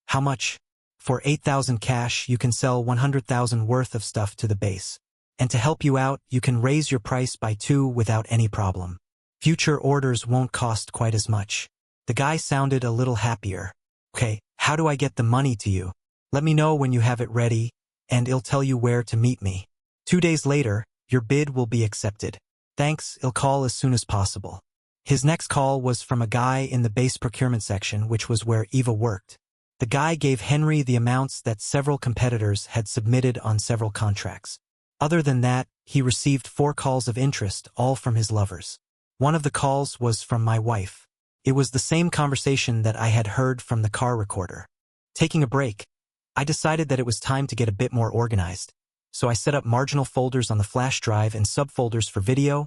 "How much?" "For 8,000 cash, you can sell 100,000 worth of stuff to the base. And to help you out, you can raise your price by 2 without any problem. Future orders won't cost quite as much." The guy sounded a little happier. "Okay, how do I get the money to you? Let me know when you have it ready, and I'll tell you where to meet me. 2 days later, your bid will be accepted. Thanks, I'll call as soon as possible." His next call was from a guy in the base procurement section, which was where Eva worked. The guy gave Henry the amounts that several competitors had submitted on several contracts. Other than that, he received 4 calls of interest, all from his lovers. One of the calls was from my wife. It was the same conversation that I had heard from the car recorder. Taking a break, I decided that it was time to get a bit more organized. So I set up marginal folders on the flash drive and subfolders for video,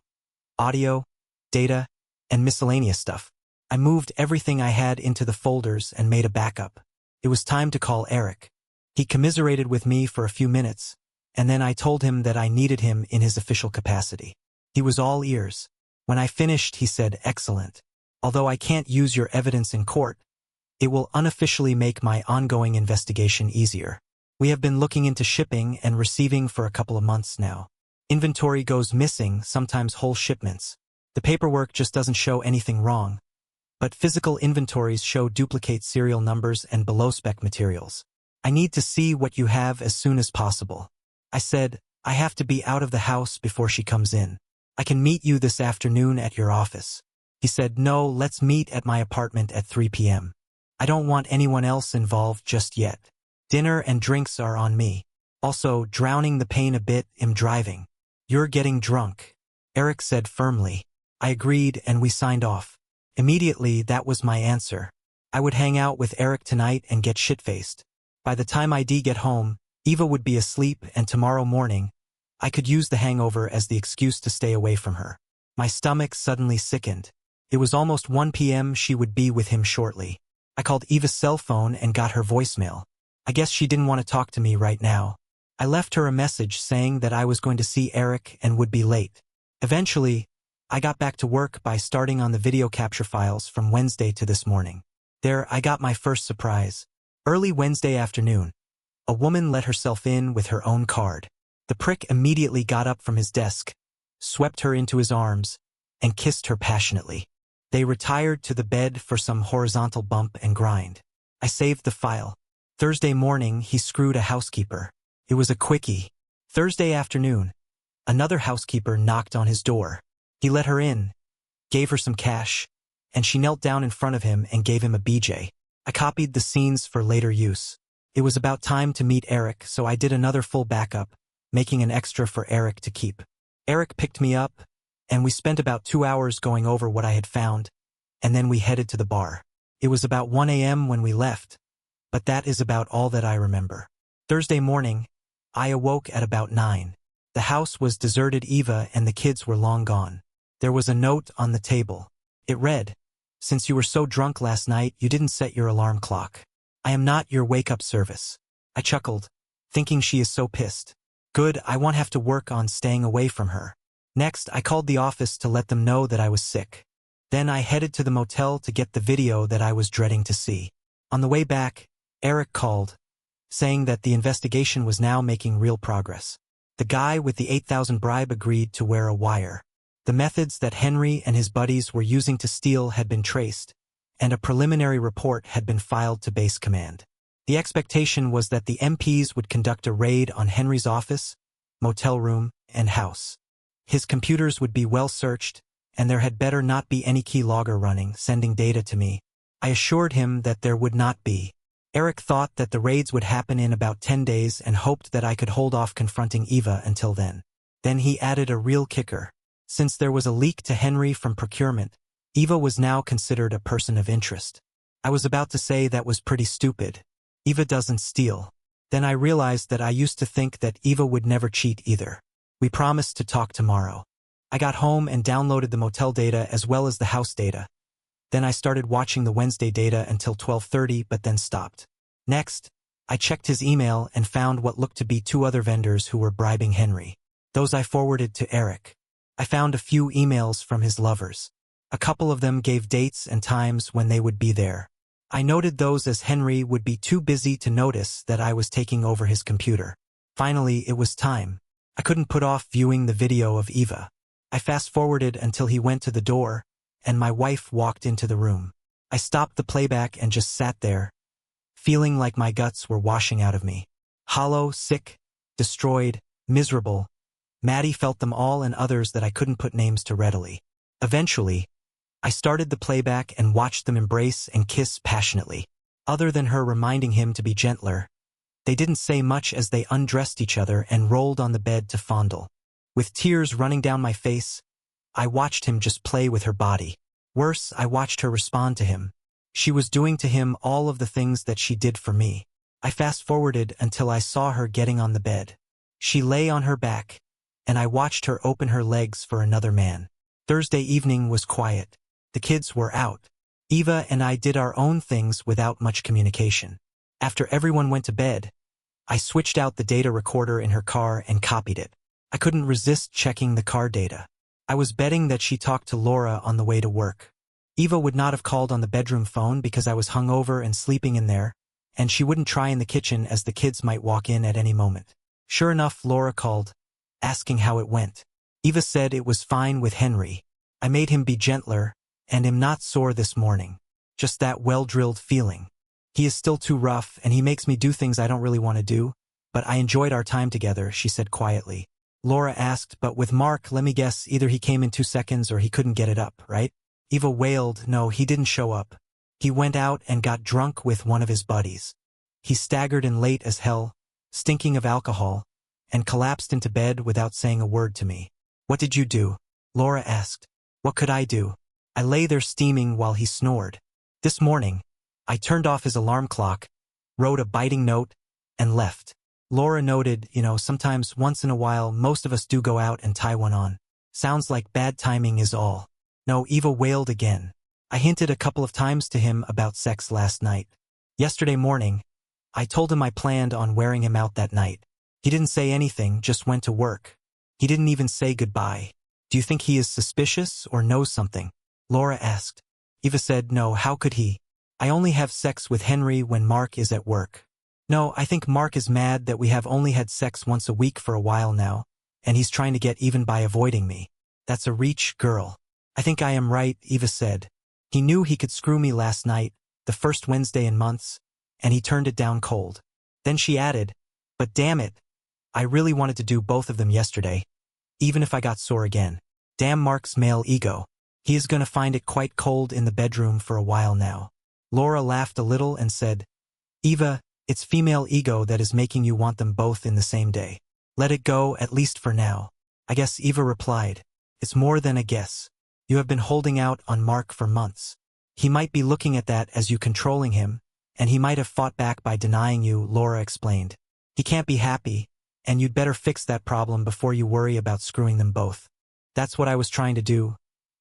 audio, data, and miscellaneous stuff. I moved everything I had into the folders and made a backup. It was time to call Eric. He commiserated with me for a few minutes, and then I told him that I needed him in his official capacity. He was all ears. When I finished, he said, "Excellent. Although I can't use your evidence in court, it will unofficially make my ongoing investigation easier. We have been looking into shipping and receiving for a couple of months now. Inventory goes missing, sometimes whole shipments. The paperwork just doesn't show anything wrong. But physical inventories show duplicate serial numbers and below-spec materials. I need to see what you have as soon as possible." I said, "I have to be out of the house before she comes in. I can meet you this afternoon at your office." He said, "No, let's meet at my apartment at 3 p.m. I don't want anyone else involved just yet. Dinner and drinks are on me. Also, drowning the pain a bit, I'm driving. You're getting drunk," Eric said firmly. I agreed and we signed off. Immediately, that was my answer. I would hang out with Eric tonight and get shit-faced. By the time I'd get home, Eva would be asleep, and tomorrow morning, I could use the hangover as the excuse to stay away from her. My stomach suddenly sickened. It was almost 1 p.m. She would be with him shortly. I called Eva's cell phone and got her voicemail. I guess she didn't want to talk to me right now. I left her a message saying that I was going to see Eric and would be late. Eventually, I got back to work by starting on the video capture files from Wednesday to this morning. There, I got my first surprise. Early Wednesday afternoon, a woman let herself in with her own card. The prick immediately got up from his desk, swept her into his arms, and kissed her passionately. They retired to the bed for some horizontal bump and grind. I saved the file. Thursday morning, he screwed a housekeeper. It was a quickie. Thursday afternoon, another housekeeper knocked on his door. He let her in, gave her some cash, and she knelt down in front of him and gave him a BJ. I copied the scenes for later use. It was about time to meet Eric, so I did another full backup, making an extra for Eric to keep. Eric picked me up, and we spent about 2 hours going over what I had found, and then we headed to the bar. It was about 1 a.m. when we left, but that is about all that I remember. Thursday morning, I awoke at about 9. The house was deserted. Eva and the kids were long gone. There was a note on the table. It read, "Since you were so drunk last night, you didn't set your alarm clock. I am not your wake-up service." I chuckled, thinking she is so pissed. Good, I won't have to work on staying away from her. Next, I called the office to let them know that I was sick. Then I headed to the motel to get the video that I was dreading to see. On the way back, Eric called, saying that the investigation was now making real progress. The guy with the $8,000 bribe agreed to wear a wire. The methods that Henry and his buddies were using to steal had been traced, and a preliminary report had been filed to base command. The expectation was that the MPs would conduct a raid on Henry's office, motel room, and house. His computers would be well searched, and there had better not be any keylogger running, sending data to me. I assured him that there would not be. Eric thought that the raids would happen in about 10 days and hoped that I could hold off confronting Eva until then. Then he added a real kicker. Since there was a leak to Henry from procurement, Eva was now considered a person of interest. I was about to say that was pretty stupid. Eva doesn't steal. Then I realized that I used to think that Eva would never cheat either. We promised to talk tomorrow. I got home and downloaded the motel data as well as the house data. Then I started watching the Wednesday data until 12:30, but then stopped. Next, I checked his email and found what looked to be 2 other vendors who were bribing Henry. Those I forwarded to Eric. I found a few emails from his lovers. A couple of them gave dates and times when they would be there. I noted those as Henry would be too busy to notice that I was taking over his computer. Finally, it was time. I couldn't put off viewing the video of Eva. I fast-forwarded until he went to the door, and my wife walked into the room. I stopped the playback and just sat there, feeling like my guts were washing out of me. Hollow, sick, destroyed, miserable. Maddie felt them all and others that I couldn't put names to readily. Eventually, I started the playback and watched them embrace and kiss passionately. Other than her reminding him to be gentler, they didn't say much as they undressed each other and rolled on the bed to fondle. With tears running down my face, I watched him just play with her body. Worse, I watched her respond to him. She was doing to him all of the things that she did for me. I fast-forwarded until I saw her getting on the bed. She lay on her back, and I watched her open her legs for another man. Thursday evening was quiet. The kids were out. Eva and I did our own things without much communication. After everyone went to bed, I switched out the data recorder in her car and copied it. I couldn't resist checking the car data. I was betting that she talked to Laura on the way to work. Eva would not have called on the bedroom phone because I was hungover and sleeping in there, and she wouldn't try in the kitchen as the kids might walk in at any moment. Sure enough, Laura called, asking how it went. Eva said it was fine with Henry. I made him be gentler, and am not sore this morning. Just that well-drilled feeling. He is still too rough, and he makes me do things I don't really want to do, but I enjoyed our time together, she said quietly. Laura asked, but with Mark, let me guess, either he came in 2 seconds or he couldn't get it up, right? Eva wailed, no, he didn't show up. He went out and got drunk with one of his buddies. He staggered in late as hell, stinking of alcohol, and collapsed into bed without saying a word to me. What did you do? Laura asked. What could I do? I lay there steaming while he snored. This morning, I turned off his alarm clock, wrote a biting note, and left. Laura noted, sometimes once in a while most of us do go out and tie one on. Sounds like bad timing is all. No, Eva wailed again. I hinted a couple of times to him about sex last night. Yesterday morning, I told him I planned on wearing him out that night. He didn't say anything, just went to work. He didn't even say goodbye. Do you think he is suspicious or knows something? Laura asked. Eva said, no, how could he? I only have sex with Henry when Mark is at work. No, I think Mark is mad that we have only had sex once a week for a while now, and he's trying to get even by avoiding me. That's a reach, girl. I think I am right, Eva said. He knew he could screw me last night, the first Wednesday in months, and he turned it down cold. Then she added, but damn it, I really wanted to do both of them yesterday, even if I got sore again. Damn Mark's male ego. He is going to find it quite cold in the bedroom for a while now. Laura laughed a little and said, Eva, it's female ego that is making you want them both in the same day. Let it go, at least for now. I guess, Eva replied. It's more than a guess. You have been holding out on Mark for months. He might be looking at that as you controlling him, and he might have fought back by denying you, Laura explained. He can't be happy, and you'd better fix that problem before you worry about screwing them both. That's what I was trying to do.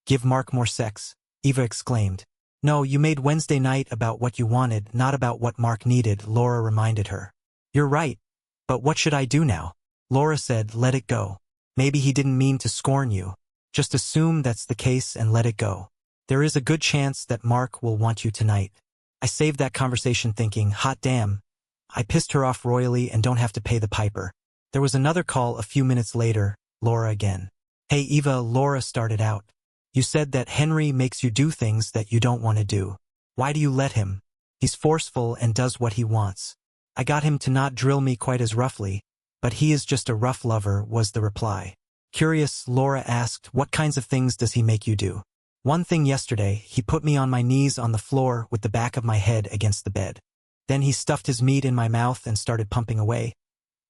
Give Mark more sex, Eva exclaimed. No, you made Wednesday night about what you wanted, not about what Mark needed, Laura reminded her. You're right, but what should I do now? Laura said, let it go. Maybe he didn't mean to scorn you. Just assume that's the case and let it go. There is a good chance that Mark will want you tonight. I saved that conversation thinking, hot damn, I pissed her off royally and don't have to pay the piper. There was another call a few minutes later, Laura again. Hey Eva, Laura started out. You said that Henry makes you do things that you don't want to do. Why do you let him? He's forceful and does what he wants. I got him to not drill me quite as roughly, but he is just a rough lover, was the reply. Curious, Laura asked, what kinds of things does he make you do? One thing yesterday, he put me on my knees on the floor with the back of my head against the bed. Then he stuffed his meat in my mouth and started pumping away.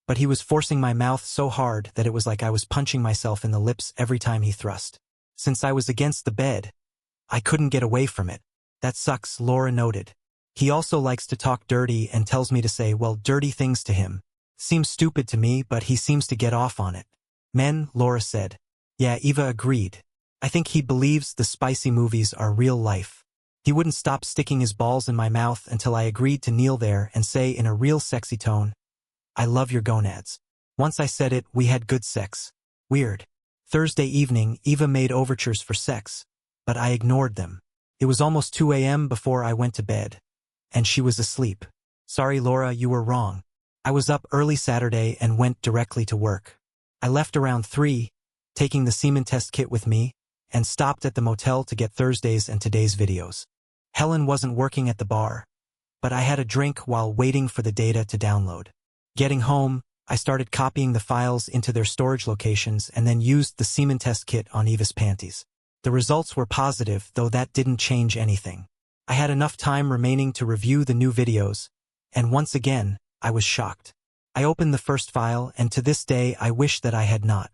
But he was forcing my mouth so hard that it was like I was punching myself in the lips every time he thrust. Since I was against the bed, I couldn't get away from it. That sucks, Laura noted. He also likes to talk dirty and tells me to say, well, dirty things to him. Seems stupid to me, but he seems to get off on it. Men, Laura said. Yeah, Eva agreed. I think he believes the spicy movies are real life. He wouldn't stop sticking his balls in my mouth until I agreed to kneel there and say in a real sexy tone, I love your gonads. Once I said it, we had good sex. Weird. Thursday evening, Eva made overtures for sex, but I ignored them. It was almost 2 a.m. before I went to bed, and she was asleep. Sorry, Laura, you were wrong. I was up early Saturday and went directly to work. I left around 3, taking the semen test kit with me, and stopped at the motel to get Thursday's and today's videos. Helen wasn't working at the bar, but I had a drink while waiting for the data to download. Getting home, I started copying the files into their storage locations and then used the semen test kit on Eva's panties. The results were positive, though that didn't change anything. I had enough time remaining to review the new videos, and once again, I was shocked. I opened the first file, and to this day I wish that I had not.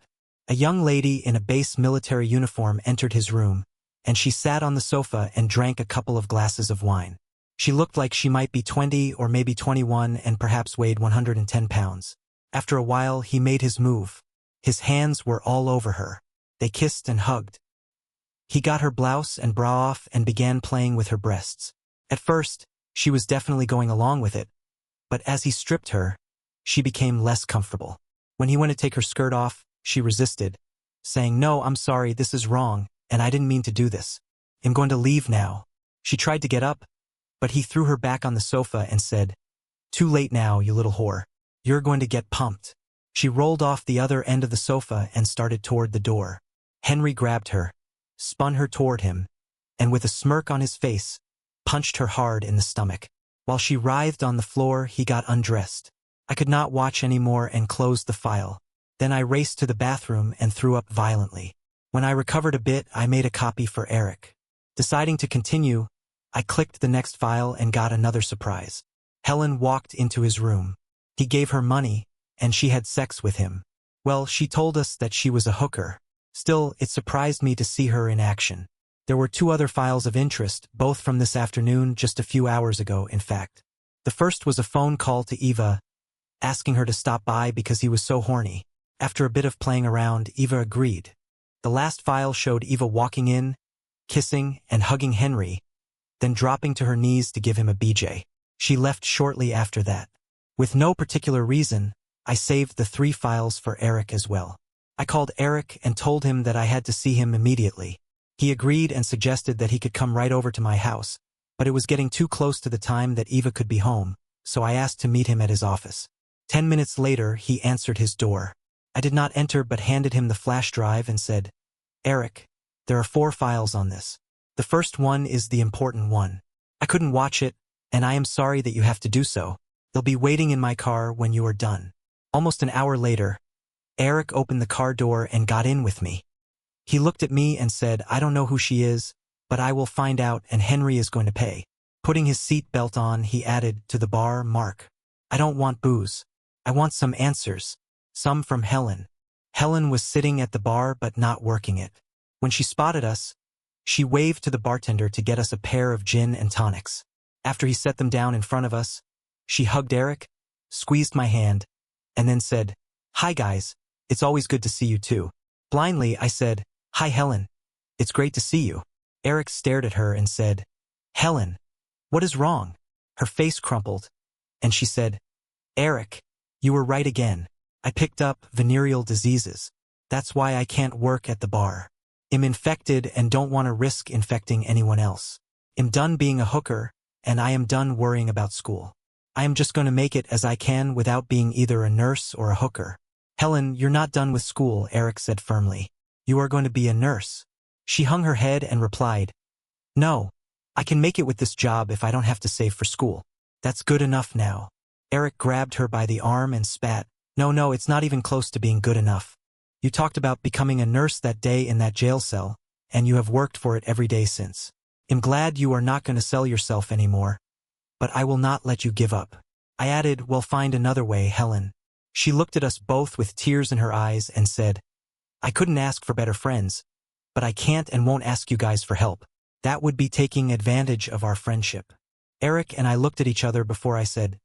A young lady in a base military uniform entered his room, and she sat on the sofa and drank a couple of glasses of wine. She looked like she might be 20 or maybe 21 and perhaps weighed 110 pounds. After a while, he made his move. His hands were all over her. They kissed and hugged. He got her blouse and bra off and began playing with her breasts. At first, she was definitely going along with it, but as he stripped her, she became less comfortable. When he went to take her skirt off, she resisted, saying, No, I'm sorry, this is wrong, and I didn't mean to do this. I'm going to leave now. She tried to get up, but he threw her back on the sofa and said, Too late now, you little whore. You're going to get pumped. She rolled off the other end of the sofa and started toward the door. Henry grabbed her, spun her toward him, and with a smirk on his face, punched her hard in the stomach. While she writhed on the floor, he got undressed. I could not watch anymore and closed the file. Then I raced to the bathroom and threw up violently. When I recovered a bit, I made a copy for Eric. Deciding to continue, I clicked the next file and got another surprise. Helen walked into his room. He gave her money, and she had sex with him. Well, she told us that she was a hooker. Still, it surprised me to see her in action. There were 2 other files of interest, both from this afternoon, just a few hours ago, in fact. The first was a phone call to Eva, asking her to stop by because he was so horny. After a bit of playing around, Eva agreed. The last file showed Eva walking in, kissing, and hugging Henry, then dropping to her knees to give him a BJ. She left shortly after that. With no particular reason, I saved the 3 files for Eric as well. I called Eric and told him that I had to see him immediately. He agreed and suggested that he could come right over to my house, but it was getting too close to the time that Eva could be home, so I asked to meet him at his office. 10 minutes later, he answered his door. I did not enter but handed him the flash drive and said, "Eric, there are 4 files on this. The first one is the important one. I couldn't watch it, and I am sorry that you have to do so. They'll be waiting in my car when you are done." Almost an hour later, Eric opened the car door and got in with me. He looked at me and said, "I don't know who she is, but I will find out and Henry is going to pay." Putting his seat belt on, he added to the bar, "Mark, I don't want booze. I want some answers. Some from Helen." Helen was sitting at the bar but not working it. When she spotted us, she waved to the bartender to get us a pair of gin and tonics. After he set them down in front of us, she hugged Eric, squeezed my hand, and then said, "Hi guys, it's always good to see you too." Blindly, I said, "Hi Helen, it's great to see you." Eric stared at her and said, "Helen, what is wrong?" Her face crumpled, and she said, "Eric, you were right again. I picked up venereal diseases. That's why I can't work at the bar. I'm infected and don't want to risk infecting anyone else. I'm done being a hooker, and I am done worrying about school. I am just going to make it as I can without being either a nurse or a hooker." "Helen, you're not done with school," Eric said firmly. "You are going to be a nurse." She hung her head and replied, "No, I can make it with this job if I don't have to save for school. That's good enough now." Eric grabbed her by the arm and spat, No, it's not even close to being good enough. You talked about becoming a nurse that day in that jail cell, and you have worked for it every day since. I'm glad you are not going to sell yourself anymore, but I will not let you give up." I added, "We'll find another way, Helen." She looked at us both with tears in her eyes and said, "I couldn't ask for better friends, but I can't and won't ask you guys for help. That would be taking advantage of our friendship." Eric and I looked at each other before I said,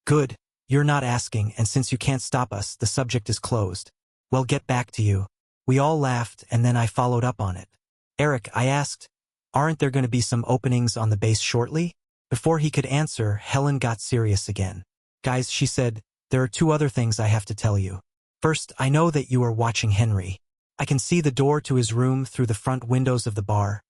"Good, you're not asking, and since you can't stop us, the subject is closed. Well, get back to you." We all laughed, and then I followed up on it. "Eric," I asked, "aren't there going to be some openings on the base shortly?" Before he could answer, Helen got serious again. "Guys," she said, "there are 2 other things I have to tell you. First, I know that you are watching Henry. I can see the door to his room through the front windows of the bar,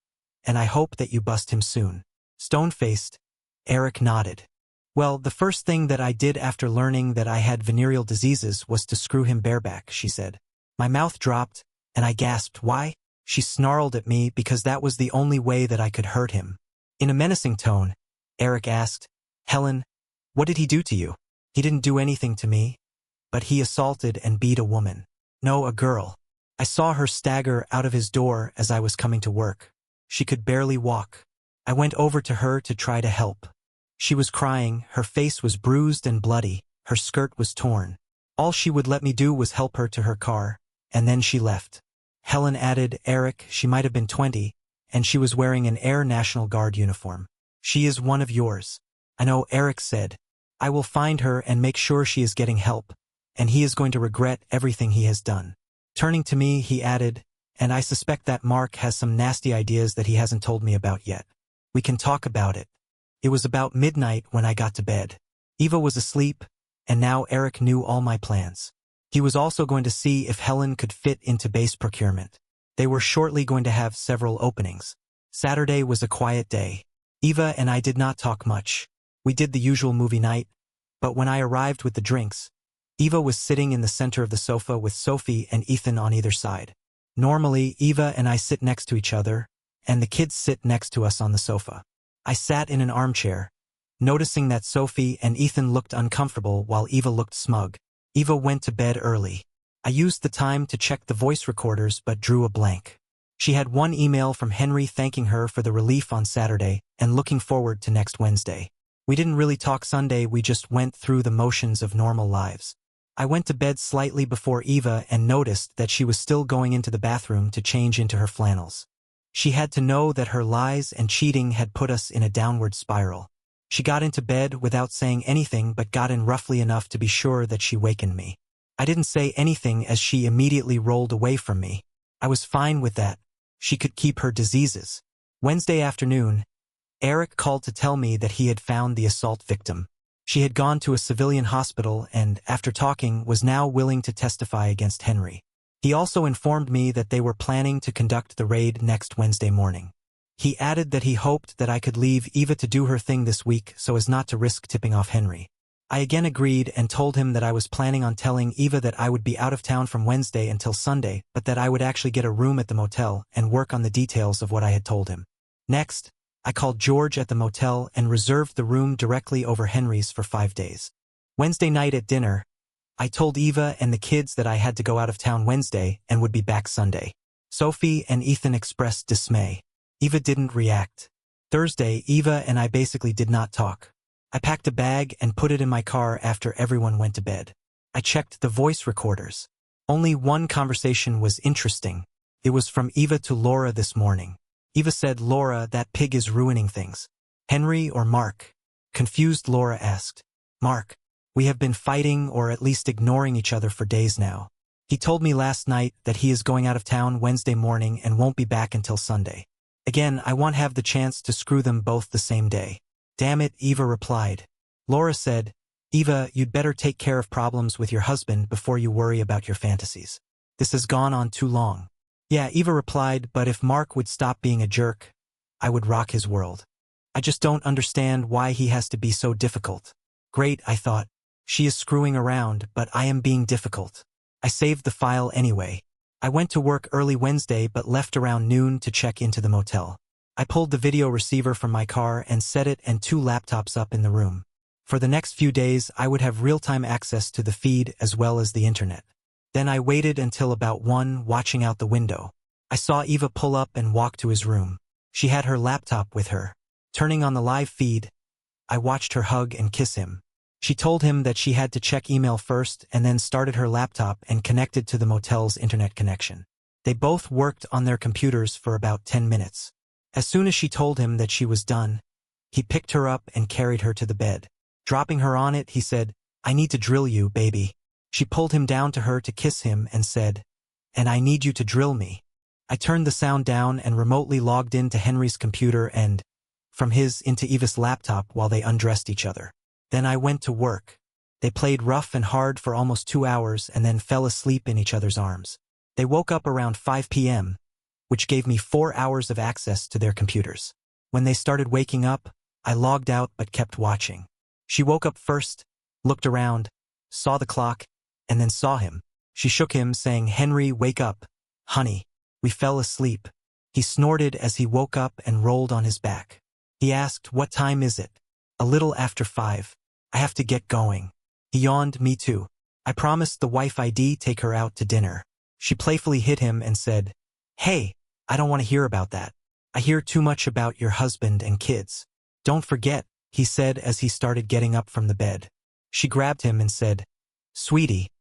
and I hope that you bust him soon." Stone-faced, Eric nodded. "Well, the first thing that I did after learning that I had venereal diseases was to screw him bareback," she said. My mouth dropped, and I gasped, "Why?" She snarled at me because that was the only way that I could hurt him. In a menacing tone, Eric asked, "Helen, what did he do to you?" "He didn't do anything to me, but he assaulted and beat a woman. No, a girl. I saw her stagger out of his door as I was coming to work. She could barely walk. I went over to her to try to help. She was crying, her face was bruised and bloody, her skirt was torn. All she would let me do was help her to her car, and then she left." Helen added, "Eric, she might have been 20, and she was wearing an Air National Guard uniform. She is one of yours." "I know," Eric said. "I will find her and make sure she is getting help, and he is going to regret everything he has done." Turning to me, he added, "And I suspect that Mark has some nasty ideas that he hasn't told me about yet. We can talk about it." It was about midnight when I got to bed. Eva was asleep, and now Eric knew all my plans. He was also going to see if Helen could fit into base procurement. They were shortly going to have several openings. Saturday was a quiet day. Eva and I did not talk much. We did the usual movie night, but when I arrived with the drinks, Eva was sitting in the center of the sofa with Sophie and Ethan on either side. Normally, Eva and I sit next to each other, and the kids sit next to us on the sofa. I sat in an armchair, noticing that Sophie and Ethan looked uncomfortable while Eva looked smug. Eva went to bed early. I used the time to check the voice recorders but drew a blank. She had one email from Henry thanking her for the relief on Saturday and looking forward to next Wednesday. We didn't really talk Sunday, we just went through the motions of normal lives. I went to bed slightly before Eva and noticed that she was still going into the bathroom to change into her flannels. She had to know that her lies and cheating had put us in a downward spiral. She got into bed without saying anything but got in roughly enough to be sure that she wakened me. I didn't say anything as she immediately rolled away from me. I was fine with that. She could keep her diseases. Wednesday afternoon, Eric called to tell me that he had found the assault victim. She had gone to a civilian hospital and, after talking, was now willing to testify against Henry. He also informed me that they were planning to conduct the raid next Wednesday morning. He added that he hoped that I could leave Eva to do her thing this week so as not to risk tipping off Henry. I again agreed and told him that I was planning on telling Eva that I would be out of town from Wednesday until Sunday, but that I would actually get a room at the motel and work on the details of what I had told him. Next, I called George at the motel and reserved the room directly over Henry's for 5 days. Wednesday night at dinner, I told Eva and the kids that I had to go out of town Wednesday and would be back Sunday. Sophie and Ethan expressed dismay. Eva didn't react. Thursday, Eva and I basically did not talk. I packed a bag and put it in my car after everyone went to bed. I checked the voice recorders. Only one conversation was interesting. It was from Eva to Laura this morning. Eva said, "Laura, that pig is ruining things." "Henry or Mark?" Confused Laura asked. "Mark. We have been fighting or at least ignoring each other for days now. He told me last night that he is going out of town Wednesday morning and won't be back until Sunday. Again, I won't have the chance to screw them both the same day." "Damn it," Eva replied. Laura said, "Eva, you'd better take care of problems with your husband before you worry about your fantasies. This has gone on too long." "Yeah," Eva replied, "but if Mark would stop being a jerk, I would rock his world. I just don't understand why he has to be so difficult." Great, I thought. She is screwing around, but I am being difficult. I saved the file anyway. I went to work early Wednesday but left around noon to check into the motel. I pulled the video receiver from my car and set it and 2 laptops up in the room. For the next few days, I would have real-time access to the feed as well as the internet. Then I waited until about 1, watching out the window. I saw Eva pull up and walk to his room. She had her laptop with her. Turning on the live feed, I watched her hug and kiss him. She told him that she had to check email first and then started her laptop and connected to the motel's internet connection. They both worked on their computers for about 10 minutes. As soon as she told him that she was done, he picked her up and carried her to the bed. Dropping her on it, he said, "I need to drill you, baby." She pulled him down to her to kiss him and said, "And I need you to drill me." I turned the sound down and remotely logged into Henry's computer and, from his, into Eva's laptop while they undressed each other. Then I went to work. They played rough and hard for almost 2 hours and then fell asleep in each other's arms. They woke up around 5 p.m., which gave me 4 hours of access to their computers. When they started waking up, I logged out but kept watching. She woke up first, looked around, saw the clock, and then saw him. She shook him, saying, "Henry, wake up. Honey, we fell asleep." He snorted as he woke up and rolled on his back. He asked, "What time is it?" "A little after 5. I have to get going." He yawned, "Me too. I promised the wife I'd take her out to dinner." She playfully hit him and said, "Hey, I don't want to hear about that. I hear too much about your husband and kids." "Don't forget," he said as he started getting up from the bed. She grabbed him and said, "Sweetie,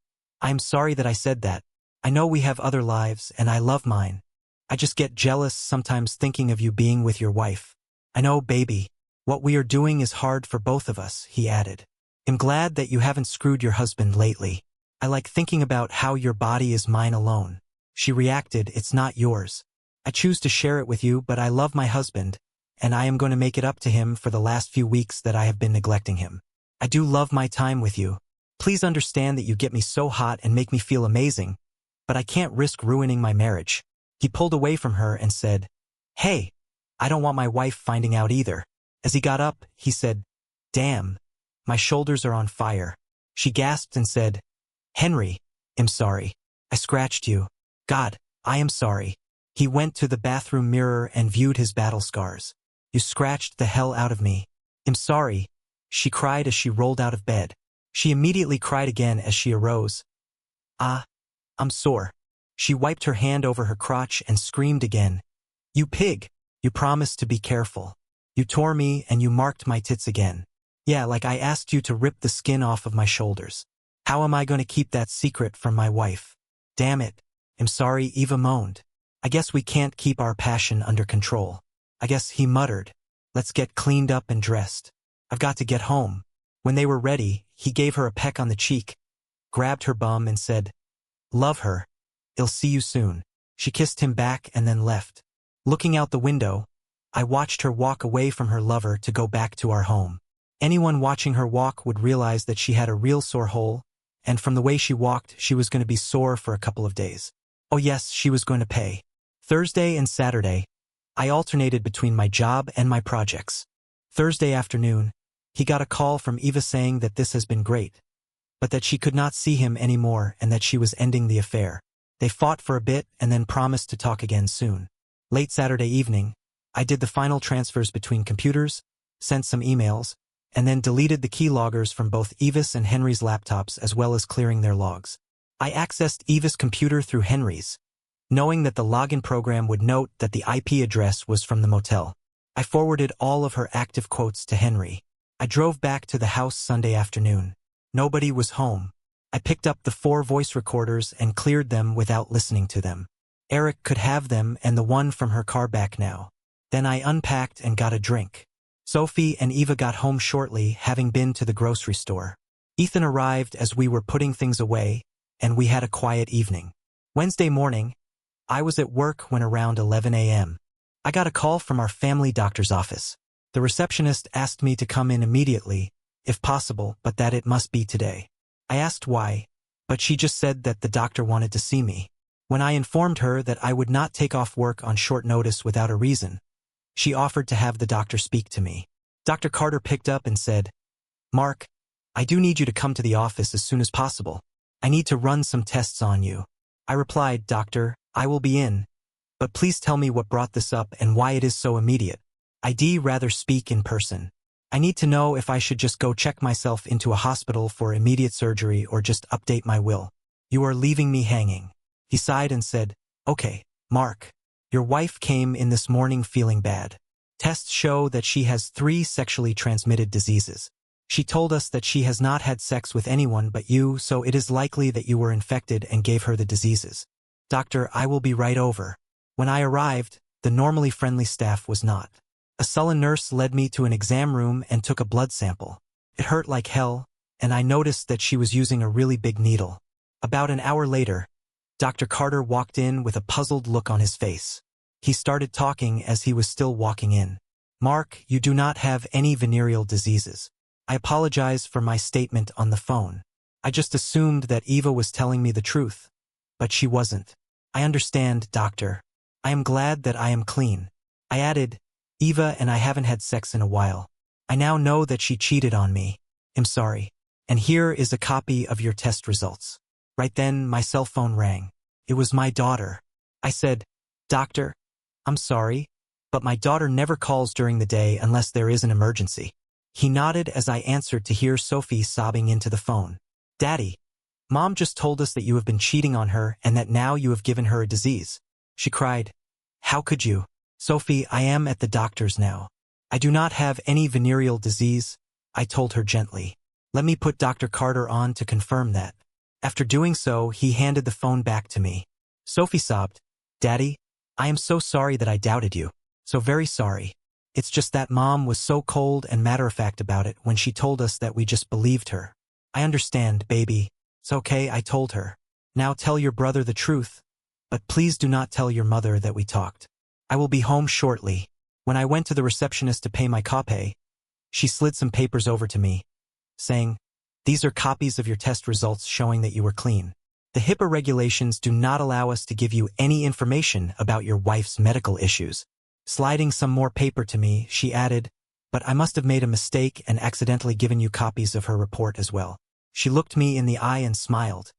I'm sorry that I said that. I know we have other lives and I love mine. I just get jealous sometimes thinking of you being with your wife." "I know, baby. What we are doing is hard for both of us," he added. "I'm glad that you haven't screwed your husband lately. I like thinking about how your body is mine alone." She reacted, "It's not yours. I choose to share it with you, but I love my husband, and I am going to make it up to him for the last few weeks that I have been neglecting him. I do love my time with you. Please understand that you get me so hot and make me feel amazing, but I can't risk ruining my marriage." He pulled away from her and said, "Hey, I don't want my wife finding out either." As he got up, he said, "Damn, my shoulders are on fire." She gasped and said, "Henry, I'm sorry. I scratched you. God, I am sorry." He went to the bathroom mirror and viewed his battle scars. "You scratched the hell out of me. I'm sorry," she cried as she rolled out of bed. She immediately cried again as she arose. I'm sore." She wiped her hand over her crotch and screamed again. "You pig, you promised to be careful. You tore me and you marked my tits again. Yeah, like I asked you to rip the skin off of my shoulders. How am I going to keep that secret from my wife? Damn it. I'm sorry," Eva moaned. "I guess we can't keep our passion under control. I guess," he muttered. "Let's get cleaned up and dressed. I've got to get home." When they were ready, he gave her a peck on the cheek, grabbed her bum and said, "Love her. I'll see you soon." She kissed him back and then left. Looking out the window, I watched her walk away from her lover to go back to our home. Anyone watching her walk would realize that she had a real sore hole, and from the way she walked, she was going to be sore for a couple of days. Oh yes, she was going to pay. Thursday and Saturday, I alternated between my job and my projects. Thursday afternoon, he got a call from Eva saying that this has been great, but that she could not see him anymore and that she was ending the affair. They fought for a bit and then promised to talk again soon. Late Saturday evening, I did the final transfers between computers, sent some emails, and then deleted the keyloggers from both Eva's and Henry's laptops as well as clearing their logs. I accessed Eva's computer through Henry's, knowing that the login program would note that the IP address was from the motel. I forwarded all of her active quotes to Henry. I drove back to the house Sunday afternoon. Nobody was home. I picked up the 4 voice recorders and cleared them without listening to them. Eric could have them and the one from her car back now. Then I unpacked and got a drink. Sophie and Eva got home shortly, having been to the grocery store. Ethan arrived as we were putting things away, and we had a quiet evening. Wednesday morning, I was at work when around 11 a.m. I got a call from our family doctor's office. The receptionist asked me to come in immediately, if possible, but that it must be today. I asked why, but she just said that the doctor wanted to see me. When I informed her that I would not take off work on short notice without a reason, she offered to have the doctor speak to me. Dr. Carter picked up and said, "Mark, I do need you to come to the office as soon as possible. I need to run some tests on you." I replied, "Doctor, I will be in, but please tell me what brought this up and why it is so immediate. I'd rather speak in person. I need to know if I should just go check myself into a hospital for immediate surgery or just update my will. You are leaving me hanging." He sighed and said, "Okay, Mark. Your wife came in this morning feeling bad. Tests show that she has 3 sexually transmitted diseases. She told us that she has not had sex with anyone but you, so it is likely that you were infected and gave her the diseases. Doctor, I will be right over." When I arrived, the normally friendly staff was not. A sullen nurse led me to an exam room and took a blood sample. It hurt like hell, and I noticed that she was using a really big needle. About an hour later, Dr. Carter walked in with a puzzled look on his face. He started talking as he was still walking in. "Mark, you do not have any venereal diseases. I apologize for my statement on the phone. I just assumed that Eva was telling me the truth, but she wasn't. I understand, doctor. I am glad that I am clean." I added, "Eva and I haven't had sex in a while. I now know that she cheated on me. I'm sorry. And here is a copy of your test results." Right then, my cell phone rang. It was my daughter. I said, "Doctor, I'm sorry, but my daughter never calls during the day unless there is an emergency." He nodded as I answered to hear Sophie sobbing into the phone. "Daddy, Mom just told us that you have been cheating on her and that now you have given her a disease." She cried, "How could you?" "Sophie, I am at the doctor's now. I do not have any venereal disease," I told her gently. "Let me put Dr. Carter on to confirm that." After doing so, he handed the phone back to me. Sophie sobbed, "Daddy, I am so sorry that I doubted you. So very sorry. It's just that Mom was so cold and matter-of-fact about it when she told us that we just believed her." "I understand, baby. It's okay," I told her. "Now tell your brother the truth, but please do not tell your mother that we talked. I will be home shortly." When I went to the receptionist to pay my copay, she slid some papers over to me, saying, "These are copies of your test results showing that you were clean. The HIPAA regulations do not allow us to give you any information about your wife's medical issues." Sliding some more paper to me, she added, "But I must have made a mistake and accidentally given you copies of her report as well." She looked me in the eye and smiled.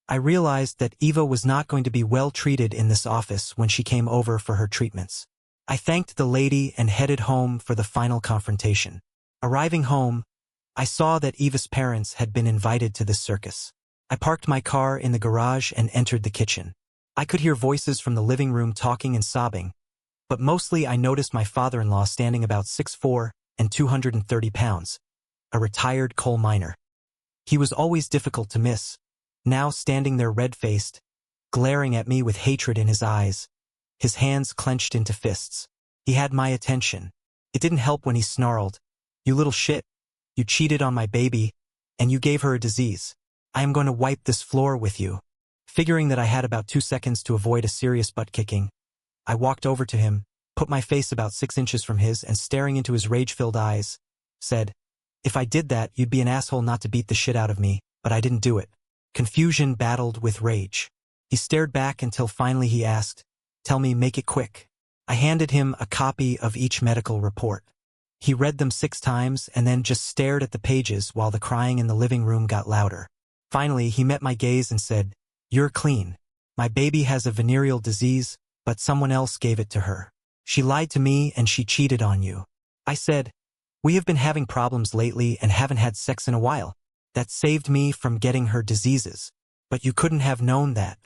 I realized that Eva was not going to be well treated in this office when she came over for her treatments. I thanked the lady and headed home for the final confrontation. Arriving home, I saw that Eva's parents had been invited to this circus. I parked my car in the garage and entered the kitchen. I could hear voices from the living room talking and sobbing, but mostly I noticed my father-in-law standing about 6'4" and 230 pounds, a retired coal miner. He was always difficult to miss, now standing there red-faced, glaring at me with hatred in his eyes, his hands clenched into fists. He had my attention. It didn't help when he snarled, "You little shit. You cheated on my baby, and you gave her a disease. I am going to wipe this floor with you." Figuring that I had about 2 seconds to avoid a serious butt-kicking, I walked over to him, put my face about 6 inches from his, and staring into his rage-filled eyes, said, "If I did that, you'd be an asshole not to beat the shit out of me, but I didn't do it." Confusion battled with rage. He stared back until finally he asked, "Tell me, make it quick." I handed him a copy of each medical report. He read them 6 times and then just stared at the pages while the crying in the living room got louder. Finally, he met my gaze and said, "You're clean. My baby has a venereal disease, but someone else gave it to her. She lied to me and she cheated on you." I said, "We have been having problems lately and haven't had sex in a while. That saved me from getting her diseases. But you couldn't have known that.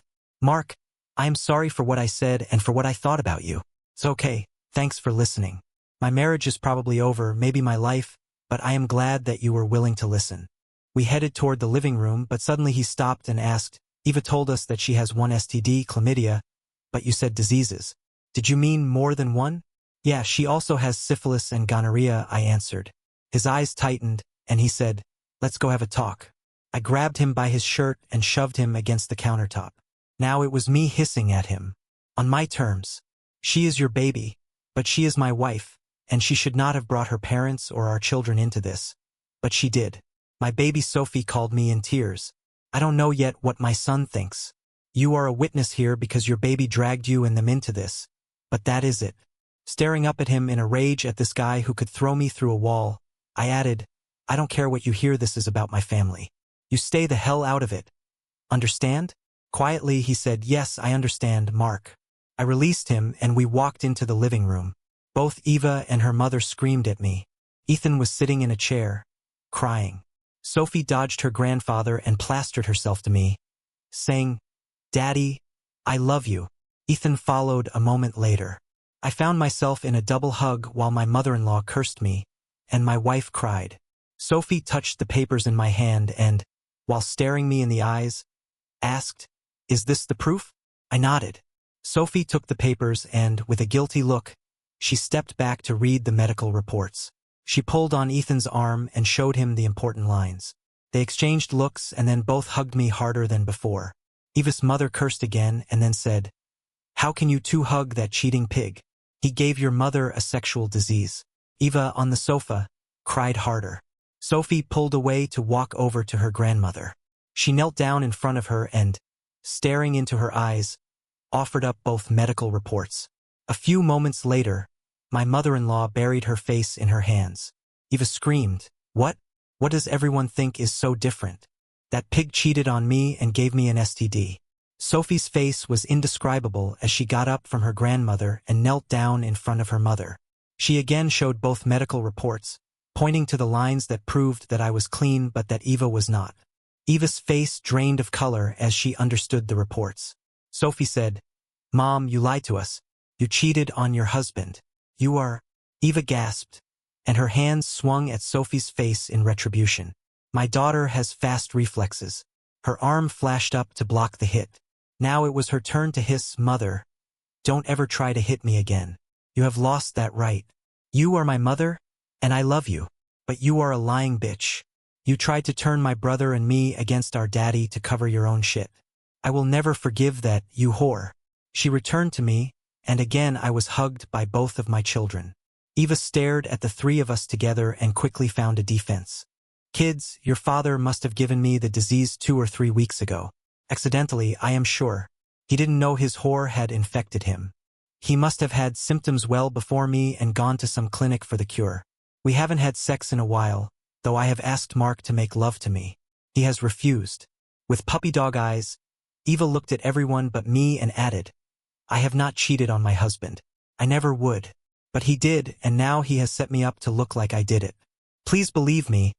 Mark, I am sorry for what I said and for what I thought about you. It's okay. Thanks for listening. My marriage is probably over, maybe my life, but I am glad that you were willing to listen." We headed toward the living room, but suddenly he stopped and asked, "Eva told us that she has one STD, chlamydia, but you said diseases. Did you mean more than one?" "Yeah, she also has syphilis and gonorrhea," I answered. His eyes tightened, and he said, "Let's go have a talk." I grabbed him by his shirt and shoved him against the countertop. Now it was me hissing at him. "On my terms. She is your baby, but she is my wife, and she should not have brought her parents or our children into this. But she did. My baby Sophie called me in tears. I don't know yet what my son thinks. You are a witness here because your baby dragged you and them into this. But that is it." Staring up at him in a rage at this guy who could throw me through a wall, I added, "I don't care what you hear, this is about my family. You stay the hell out of it. Understand?" Quietly he said, "Yes, I understand, Mark." I released him and we walked into the living room. Both Eva and her mother screamed at me. Ethan was sitting in a chair, crying. Sophie dodged her grandfather and plastered herself to me, saying, "Daddy, I love you." Ethan followed a moment later. I found myself in a double hug while my mother-in-law cursed me, and my wife cried. Sophie touched the papers in my hand and, while staring me in the eyes, asked, "Is this the proof?" I nodded. Sophie took the papers and, with a guilty look, she stepped back to read the medical reports. She pulled on Ethan's arm and showed him the important lines. They exchanged looks and then both hugged me harder than before. Eva's mother cursed again and then said, "How can you two hug that cheating pig? He gave your mother a sexual disease." Eva, on the sofa, cried harder. Sophie pulled away to walk over to her grandmother. She knelt down in front of her and, staring into her eyes, offered up both medical reports. A few moments later, my mother-in-law buried her face in her hands. Eva screamed, "What? What does everyone think is so different? That pig cheated on me and gave me an STD." Sophie's face was indescribable as she got up from her grandmother and knelt down in front of her mother. She again showed both medical reports, pointing to the lines that proved that I was clean but that Eva was not. Eva's face drained of color as she understood the reports. Sophie said, "Mom, you lied to us. You cheated on your husband. You are..." Eva gasped, and her hands swung at Sophie's face in retribution. My daughter has fast reflexes. Her arm flashed up to block the hit. Now it was her turn to hiss, "Mother, don't ever try to hit me again. You have lost that right. You are my mother, and I love you. But you are a lying bitch. You tried to turn my brother and me against our daddy to cover your own shit. I will never forgive that, you whore." She returned to me, and again I was hugged by both of my children. Eva stared at the 3 of us together and quickly found a defense. "Kids, your father must have given me the disease 2 or 3 weeks ago. Accidentally, I am sure. He didn't know his whore had infected him. He must have had symptoms well before me and gone to some clinic for the cure. We haven't had sex in a while, though I have asked Mark to make love to me. He has refused." With puppy dog eyes, Eva looked at everyone but me and added, "I have not cheated on my husband. I never would. But he did, and now he has set me up to look like I did it. Please believe me,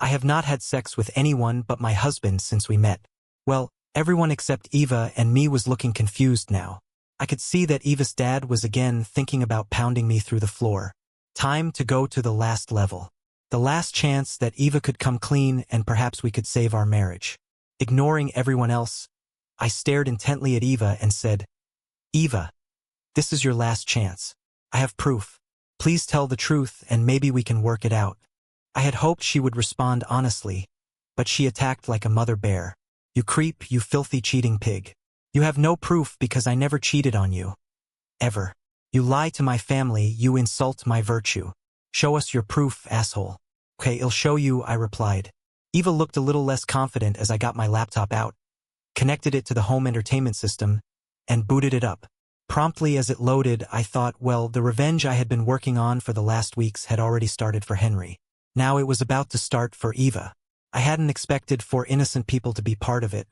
I have not had sex with anyone but my husband since we met." Well, everyone except Eva and me was looking confused now. I could see that Eva's dad was again thinking about pounding me through the floor. Time to go to the last level. The last chance that Eva could come clean and perhaps we could save our marriage. Ignoring everyone else, I stared intently at Eva and said, "Eva, this is your last chance. I have proof. Please tell the truth and maybe we can work it out." I had hoped she would respond honestly, but she attacked like a mother bear. "You creep, you filthy cheating pig. You have no proof because I never cheated on you. Ever. You lie to my family, you insult my virtue. Show us your proof, asshole." "Okay, I'll show you," I replied. Eva looked a little less confident as I got my laptop out, connected it to the home entertainment system, and booted it up. Promptly as it loaded, I thought, well, the revenge I had been working on for the last weeks had already started for Henry. Now it was about to start for Eva. I hadn't expected 4 innocent people to be part of it,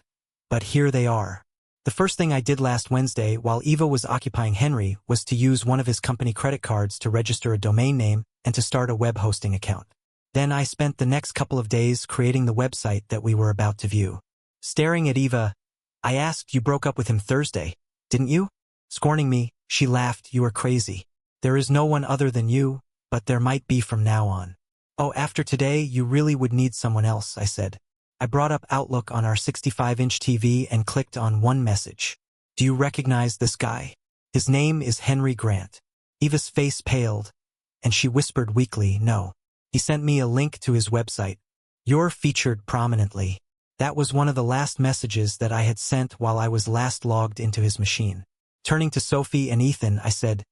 but here they are. The first thing I did last Wednesday while Eva was occupying Henry was to use one of his company credit cards to register a domain name and to start a web hosting account. Then I spent the next couple of days creating the website that we were about to view. Staring at Eva, I asked, "You broke up with him Thursday, didn't you?" Scorning me, she laughed, "You are crazy. There is no one other than you, but there might be from now on." "Oh, after today, you really would need someone else," I said. I brought up Outlook on our 65-inch TV and clicked on one message. "Do you recognize this guy? His name is Henry Grant." Eva's face paled, and she whispered weakly, "No." He sent me a link to his website. "You're featured prominently." That was one of the last messages that I had sent while I was last logged into his machine. Turning to Sophie and Ethan, I said,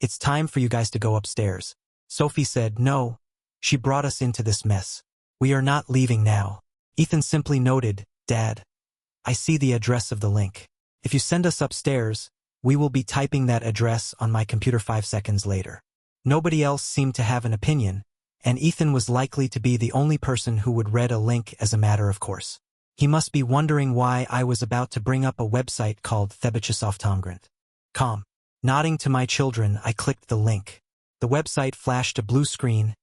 "It's time for you guys to go upstairs." Sophie said, "No. She brought us into this mess. We are not leaving now." Ethan simply noted, "Dad, I see the address of the link. If you send us upstairs, we will be typing that address on my computer 5 seconds later." Nobody else seemed to have an opinion, and Ethan was likely to be the only person who would read a link as a matter of course. He must be wondering why I was about to bring up a website called thebichesoftomgrant.com. Nodding to my children, I clicked the link. The website flashed a blue screen,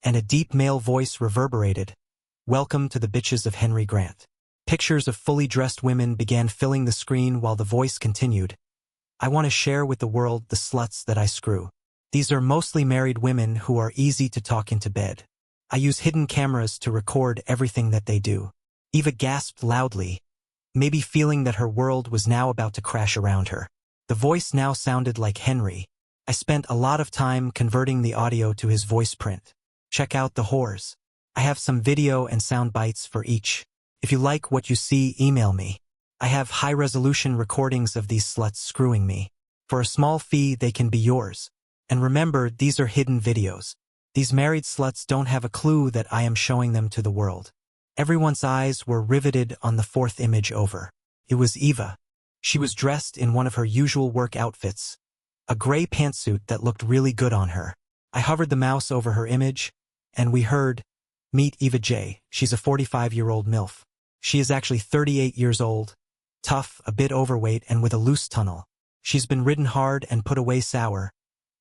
and a deep male voice reverberated, "Welcome to the bitches of Henry Grant." Pictures of fully dressed women began filling the screen while the voice continued, "I want to share with the world the sluts that I screw. These are mostly married women who are easy to talk into bed. I use hidden cameras to record everything that they do." Eva gasped loudly, maybe feeling that her world was now about to crash around her. The voice now sounded like Henry. I spent a lot of time converting the audio to his voice print. "Check out the whores. I have some video and sound bites for each. If you like what you see, email me. I have high-resolution recordings of these sluts screwing me. For a small fee, they can be yours. And remember, these are hidden videos. These married sluts don't have a clue that I am showing them to the world." Everyone's eyes were riveted on the 4th image over. It was Eva. She was dressed in one of her usual work outfits, a gray pantsuit that looked really good on her. I hovered the mouse over her image, and we heard, "Meet Eva J. She's a 45-year-old MILF. She is actually 38 years old, tough, a bit overweight, and with a loose tunnel. She's been ridden hard and put away sour,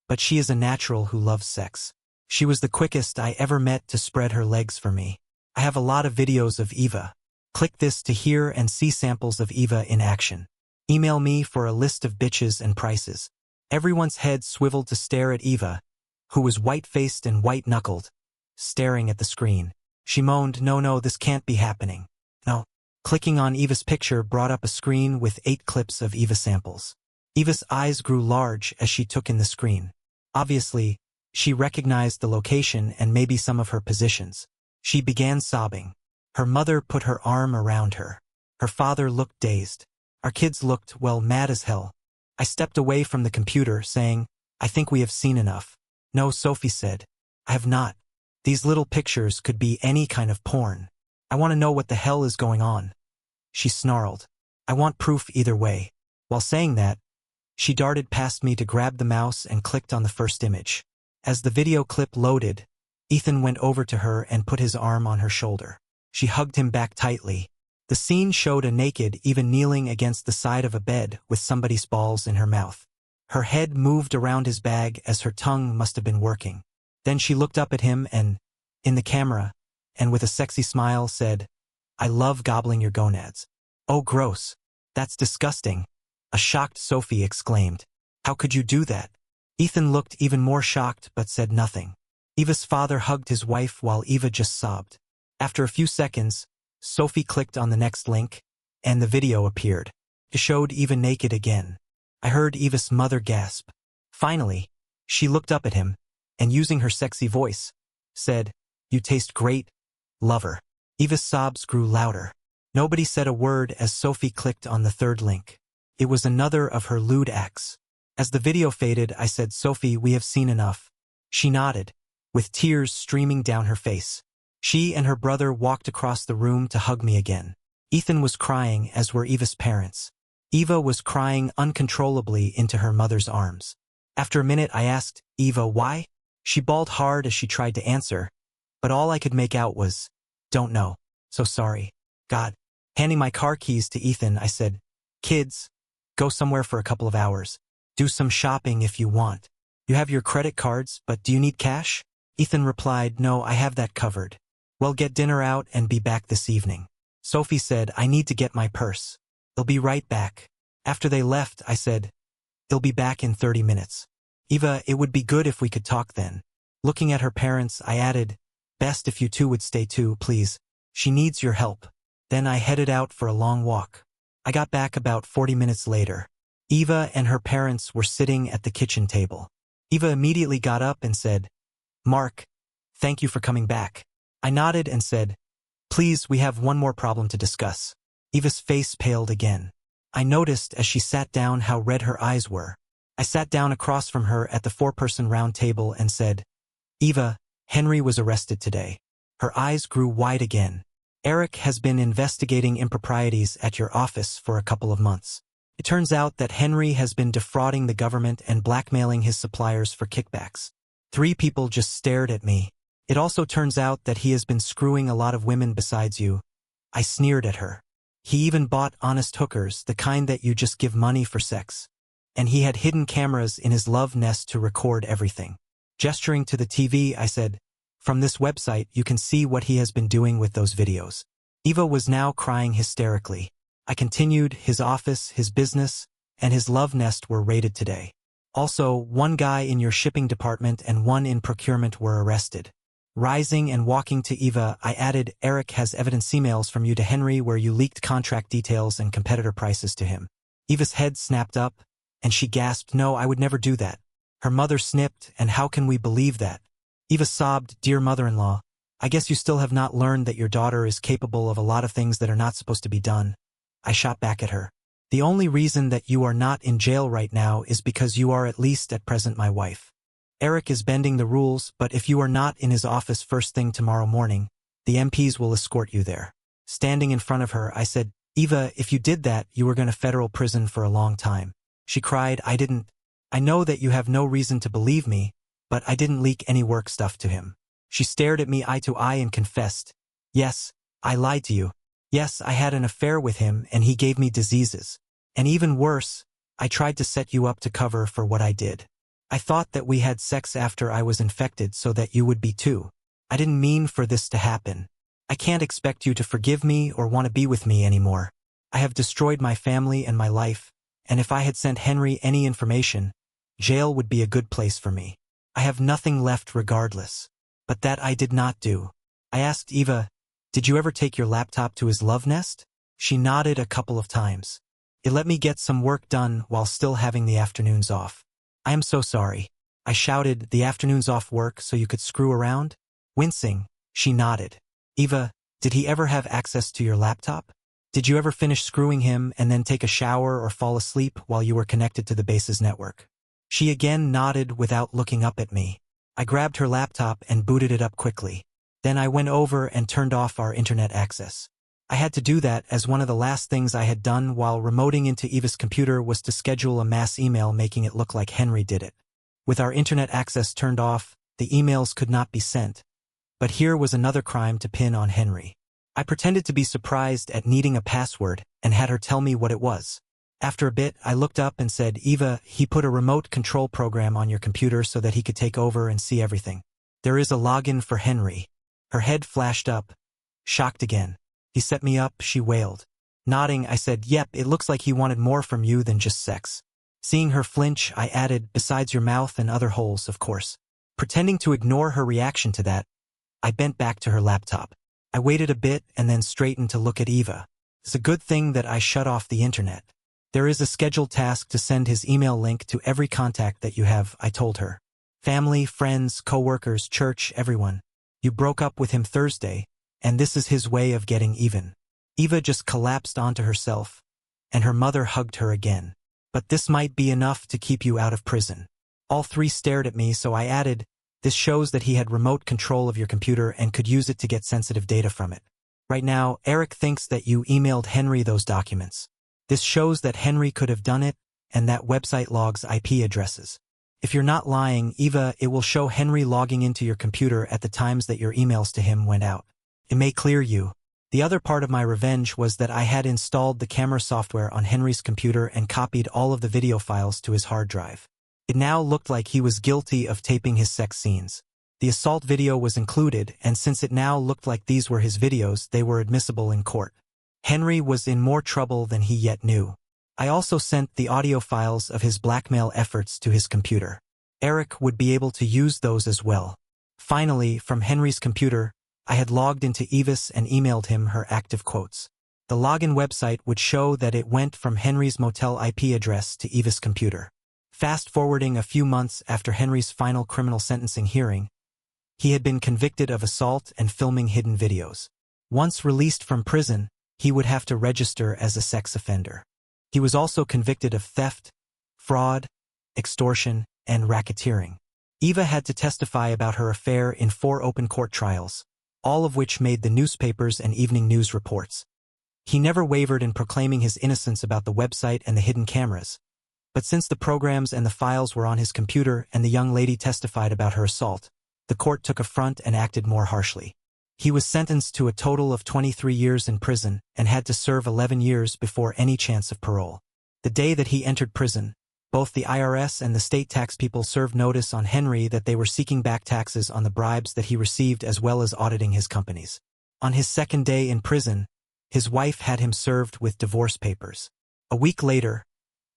but she is a natural who loves sex. She was the quickest I ever met to spread her legs for me. I have a lot of videos of Eva. Click this to hear and see samples of Eva in action. Email me for a list of bitches and prices." Everyone's head swiveled to stare at Eva, who was white-faced and white-knuckled, staring at the screen. She moaned, No, this can't be happening. No." Clicking on Eva's picture brought up a screen with 8 clips of Eva samples. Eva's eyes grew large as she took in the screen. Obviously, she recognized the location and maybe some of her positions. She began sobbing. Her mother put her arm around her. Her father looked dazed. Our kids looked, well, mad as hell. I stepped away from the computer, saying, "I think we have seen enough." "No," Sophie said. "I have not. These little pictures could be any kind of porn. I want to know what the hell is going on." She snarled. "I want proof either way." While saying that, she darted past me to grab the mouse and clicked on the first image. As the video clip loaded, Ethan went over to her and put his arm on her shoulder. She hugged him back tightly. The scene showed a naked Eva kneeling against the side of a bed with somebody's balls in her mouth. Her head moved around his bag as her tongue must have been working. Then she looked up at him and, in the camera, and with a sexy smile said, "I love gobbling your gonads." "Oh, gross. That's disgusting," a shocked Sophie exclaimed. "How could you do that?" Ethan looked even more shocked but said nothing. Eva's father hugged his wife while Eva just sobbed. After a few seconds, Sophie clicked on the next link, and the video appeared. It showed Eva naked again. I heard Eva's mother gasp. Finally, she looked up at him, and using her sexy voice, said, "You taste great, lover." Eva's sobs grew louder. Nobody said a word as Sophie clicked on the 3rd link. It was another of her lewd acts. As the video faded, I said, "Sophie, we have seen enough." She nodded, with tears streaming down her face. She and her brother walked across the room to hug me again. Ethan was crying, as were Eva's parents. Eva was crying uncontrollably into her mother's arms. After a minute, I asked, Eva, why? She bawled hard as she tried to answer, but all I could make out was, don't know. So sorry. God. Handing my car keys to Ethan, I said, kids, go somewhere for a couple of hours. Do some shopping if you want. You have your credit cards, but do you need cash? Ethan replied, no, I have that covered. Well, get dinner out and be back this evening. Sophie said, I need to get my purse. They'll be right back. After they left, I said, they'll be back in 30 minutes. Eva, it would be good if we could talk then. Looking at her parents, I added, best if you two would stay too, please. She needs your help. Then I headed out for a long walk. I got back about 40 minutes later. Eva and her parents were sitting at the kitchen table. Eva immediately got up and said, Mark, thank you for coming back. I nodded and said, please, we have one more problem to discuss. Eva's face paled again. I noticed as she sat down how red her eyes were. I sat down across from her at the four-person round table and said, Eva, Henry was arrested today. Her eyes grew wide again. Eric has been investigating improprieties at your office for a couple of months. It turns out that Henry has been defrauding the government and blackmailing his suppliers for kickbacks. 3 people just stared at me. It also turns out that he has been screwing a lot of women besides you. I sneered at her. He even bought honest hookers, the kind that you just give money for sex. And he had hidden cameras in his love nest to record everything. Gesturing to the TV, I said, from this website you can see what he has been doing with those videos. Eva was now crying hysterically. I continued, his office, his business, and his love nest were raided today. Also, 1 guy in your shipping department and 1 in procurement were arrested. Rising and walking to Eva, I added, Eric has evidence emails from you to Henry where you leaked contract details and competitor prices to him. Eva's head snapped up, and she gasped, no, I would never do that. Her mother snipped, and how can we believe that? Eva sobbed, dear mother-in-law, I guess you still have not learned that your daughter is capable of a lot of things that are not supposed to be done. I shot back at her. The only reason that you are not in jail right now is because you are at least at present my wife. Eric is bending the rules, but if you are not in his office first thing tomorrow morning, the MPs will escort you there. Standing in front of her, I said, Eva, if you did that, you were going to federal prison for a long time. She cried, I didn't. I know that you have no reason to believe me, but I didn't leak any work stuff to him. She stared at me eye to eye and confessed, yes, I lied to you. Yes, I had an affair with him and he gave me diseases. And even worse, I tried to set you up to cover for what I did. I thought that we had sex after I was infected so that you would be too. I didn't mean for this to happen. I can't expect you to forgive me or want to be with me anymore. I have destroyed my family and my life, and if I had sent Henry any information, jail would be a good place for me. I have nothing left regardless. But that I did not do. I asked Eva, did you ever take your laptop to his love nest? She nodded a couple of times. It let me get some work done while still having the afternoons off. I am so sorry. I shouted, the afternoons off work so you could screw around? Wincing, she nodded. Eva, did he ever have access to your laptop? Did you ever finish screwing him and then take a shower or fall asleep while you were connected to the base's network? She again nodded without looking up at me. I grabbed her laptop and booted it up quickly. Then I went over and turned off our internet access. I had to do that as one of the last things I had done while remoting into Eva's computer was to schedule a mass email making it look like Henry did it. With our internet access turned off, the emails could not be sent. But here was another crime to pin on Henry. I pretended to be surprised at needing a password and had her tell me what it was. After a bit, I looked up and said, Eva, he put a remote control program on your computer so that he could take over and see everything. There is a login for Henry. Her head flashed up, shocked again. He set me up, she wailed. Nodding, I said, yep, it looks like he wanted more from you than just sex. Seeing her flinch, I added, besides your mouth and other holes, of course. Pretending to ignore her reaction to that, I bent back to her laptop. I waited a bit and then straightened to look at Eva. It's a good thing that I shut off the internet. There is a scheduled task to send his email link to every contact that you have, I told her. Family, friends, co-workers, church, everyone. You broke up with him Thursday, and this is his way of getting even. Eva just collapsed onto herself, and her mother hugged her again. But this might be enough to keep you out of prison. All 3 stared at me, so I added, this shows that he had remote control of your computer and could use it to get sensitive data from it. Right now, Eric thinks that you emailed Henry those documents. This shows that Henry could have done it, and that website logs IP addresses. If you're not lying, Eva, it will show Henry logging into your computer at the times that your emails to him went out. It may clear you. The other part of my revenge was that I had installed the camera software on Henry's computer and copied all of the video files to his hard drive. It now looked like he was guilty of taping his sex scenes. The assault video was included, and since it now looked like these were his videos, they were admissible in court. Henry was in more trouble than he yet knew. I also sent the audio files of his blackmail efforts to his computer. Eric would be able to use those as well. Finally, from Henry's computer, I had logged into Eva's and emailed him her active quotes. The login website would show that it went from Henry's motel IP address to Eva's computer. Fast-forwarding a few months after Henry's final criminal sentencing hearing, he had been convicted of assault and filming hidden videos. Once released from prison, he would have to register as a sex offender. He was also convicted of theft, fraud, extortion, and racketeering. Eva had to testify about her affair in 4 open court trials, all of which made the newspapers and evening news reports. He never wavered in proclaiming his innocence about the website and the hidden cameras. But since the programs and the files were on his computer and the young lady testified about her assault, the court took affront and acted more harshly. He was sentenced to a total of 23 years in prison and had to serve 11 years before any chance of parole. The day that he entered prison, both the IRS and the state tax people served notice on Henry that they were seeking back taxes on the bribes that he received as well as auditing his companies. On his second day in prison, his wife had him served with divorce papers. A week later,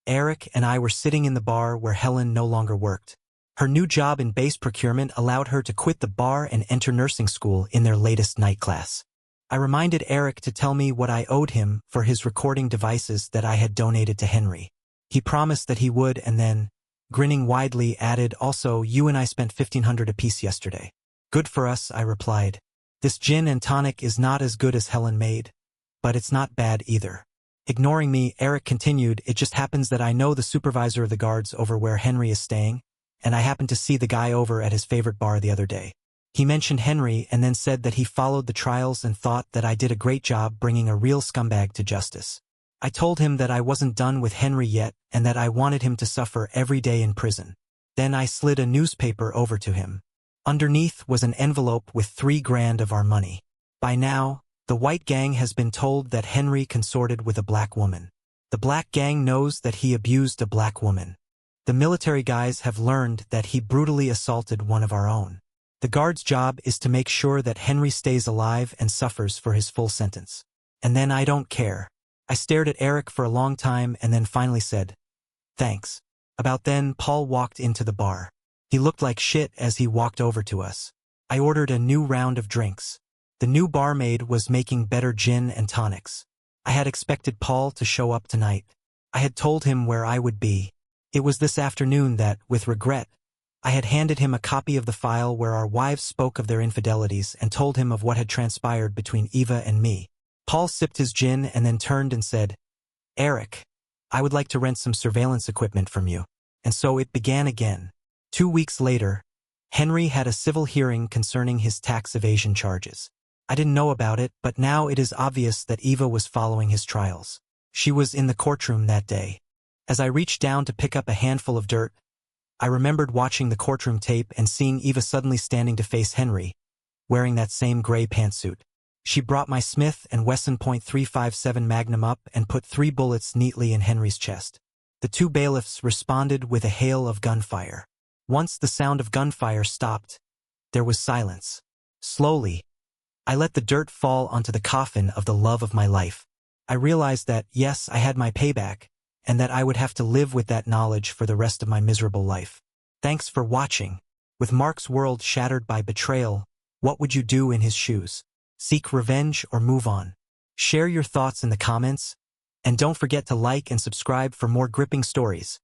Eric and I were sitting in the bar where Helen no longer worked. Her new job in base procurement allowed her to quit the bar and enter nursing school in their latest night class. I reminded Eric to tell me what I owed him for his recording devices that I had donated to Henry. He promised that he would and then, grinning widely, added, "Also, you and I spent $1,500 apiece yesterday." "Good for us," I replied. "This gin and tonic is not as good as Helen made, but it's not bad either." Ignoring me, Eric continued, "It just happens that I know the supervisor of the guards over where Henry is staying, and I happened to see the guy over at his favorite bar the other day. He mentioned Henry and then said that he followed the trials and thought that I did a great job bringing a real scumbag to justice. I told him that I wasn't done with Henry yet and that I wanted him to suffer every day in prison. Then I slid a newspaper over to him. Underneath was an envelope with $3,000 of our money. By now, the white gang has been told that Henry consorted with a black woman. The black gang knows that he abused a black woman. The military guys have learned that he brutally assaulted one of our own. The guard's job is to make sure that Henry stays alive and suffers for his full sentence. And then I don't care." I stared at Eric for a long time and then finally said, "Thanks." About then, Paul walked into the bar. He looked like shit as he walked over to us. I ordered a new round of drinks. The new barmaid was making better gin and tonics. I had expected Paul to show up tonight. I had told him where I would be. It was this afternoon that, with regret, I had handed him a copy of the file where our wives spoke of their infidelities and told him of what had transpired between Eva and me. Paul sipped his gin and then turned and said, "Eric, I would like to rent some surveillance equipment from you." And so it began again. 2 weeks later, Henry had a civil hearing concerning his tax evasion charges. I didn't know about it, but now it is obvious that Eva was following his trials. She was in the courtroom that day. As I reached down to pick up a handful of dirt, I remembered watching the courtroom tape and seeing Eva suddenly standing to face Henry, wearing that same gray pantsuit. She brought my Smith & Wesson .357 Magnum up and put 3 bullets neatly in Henry's chest. The 2 bailiffs responded with a hail of gunfire. Once the sound of gunfire stopped, there was silence. Slowly, I let the dirt fall onto the coffin of the love of my life. I realized that, yes, I had my payback, and that I would have to live with that knowledge for the rest of my miserable life. Thanks for watching. With Mark's world shattered by betrayal, what would you do in his shoes? Seek revenge or move on? Share your thoughts in the comments, and don't forget to like and subscribe for more gripping stories.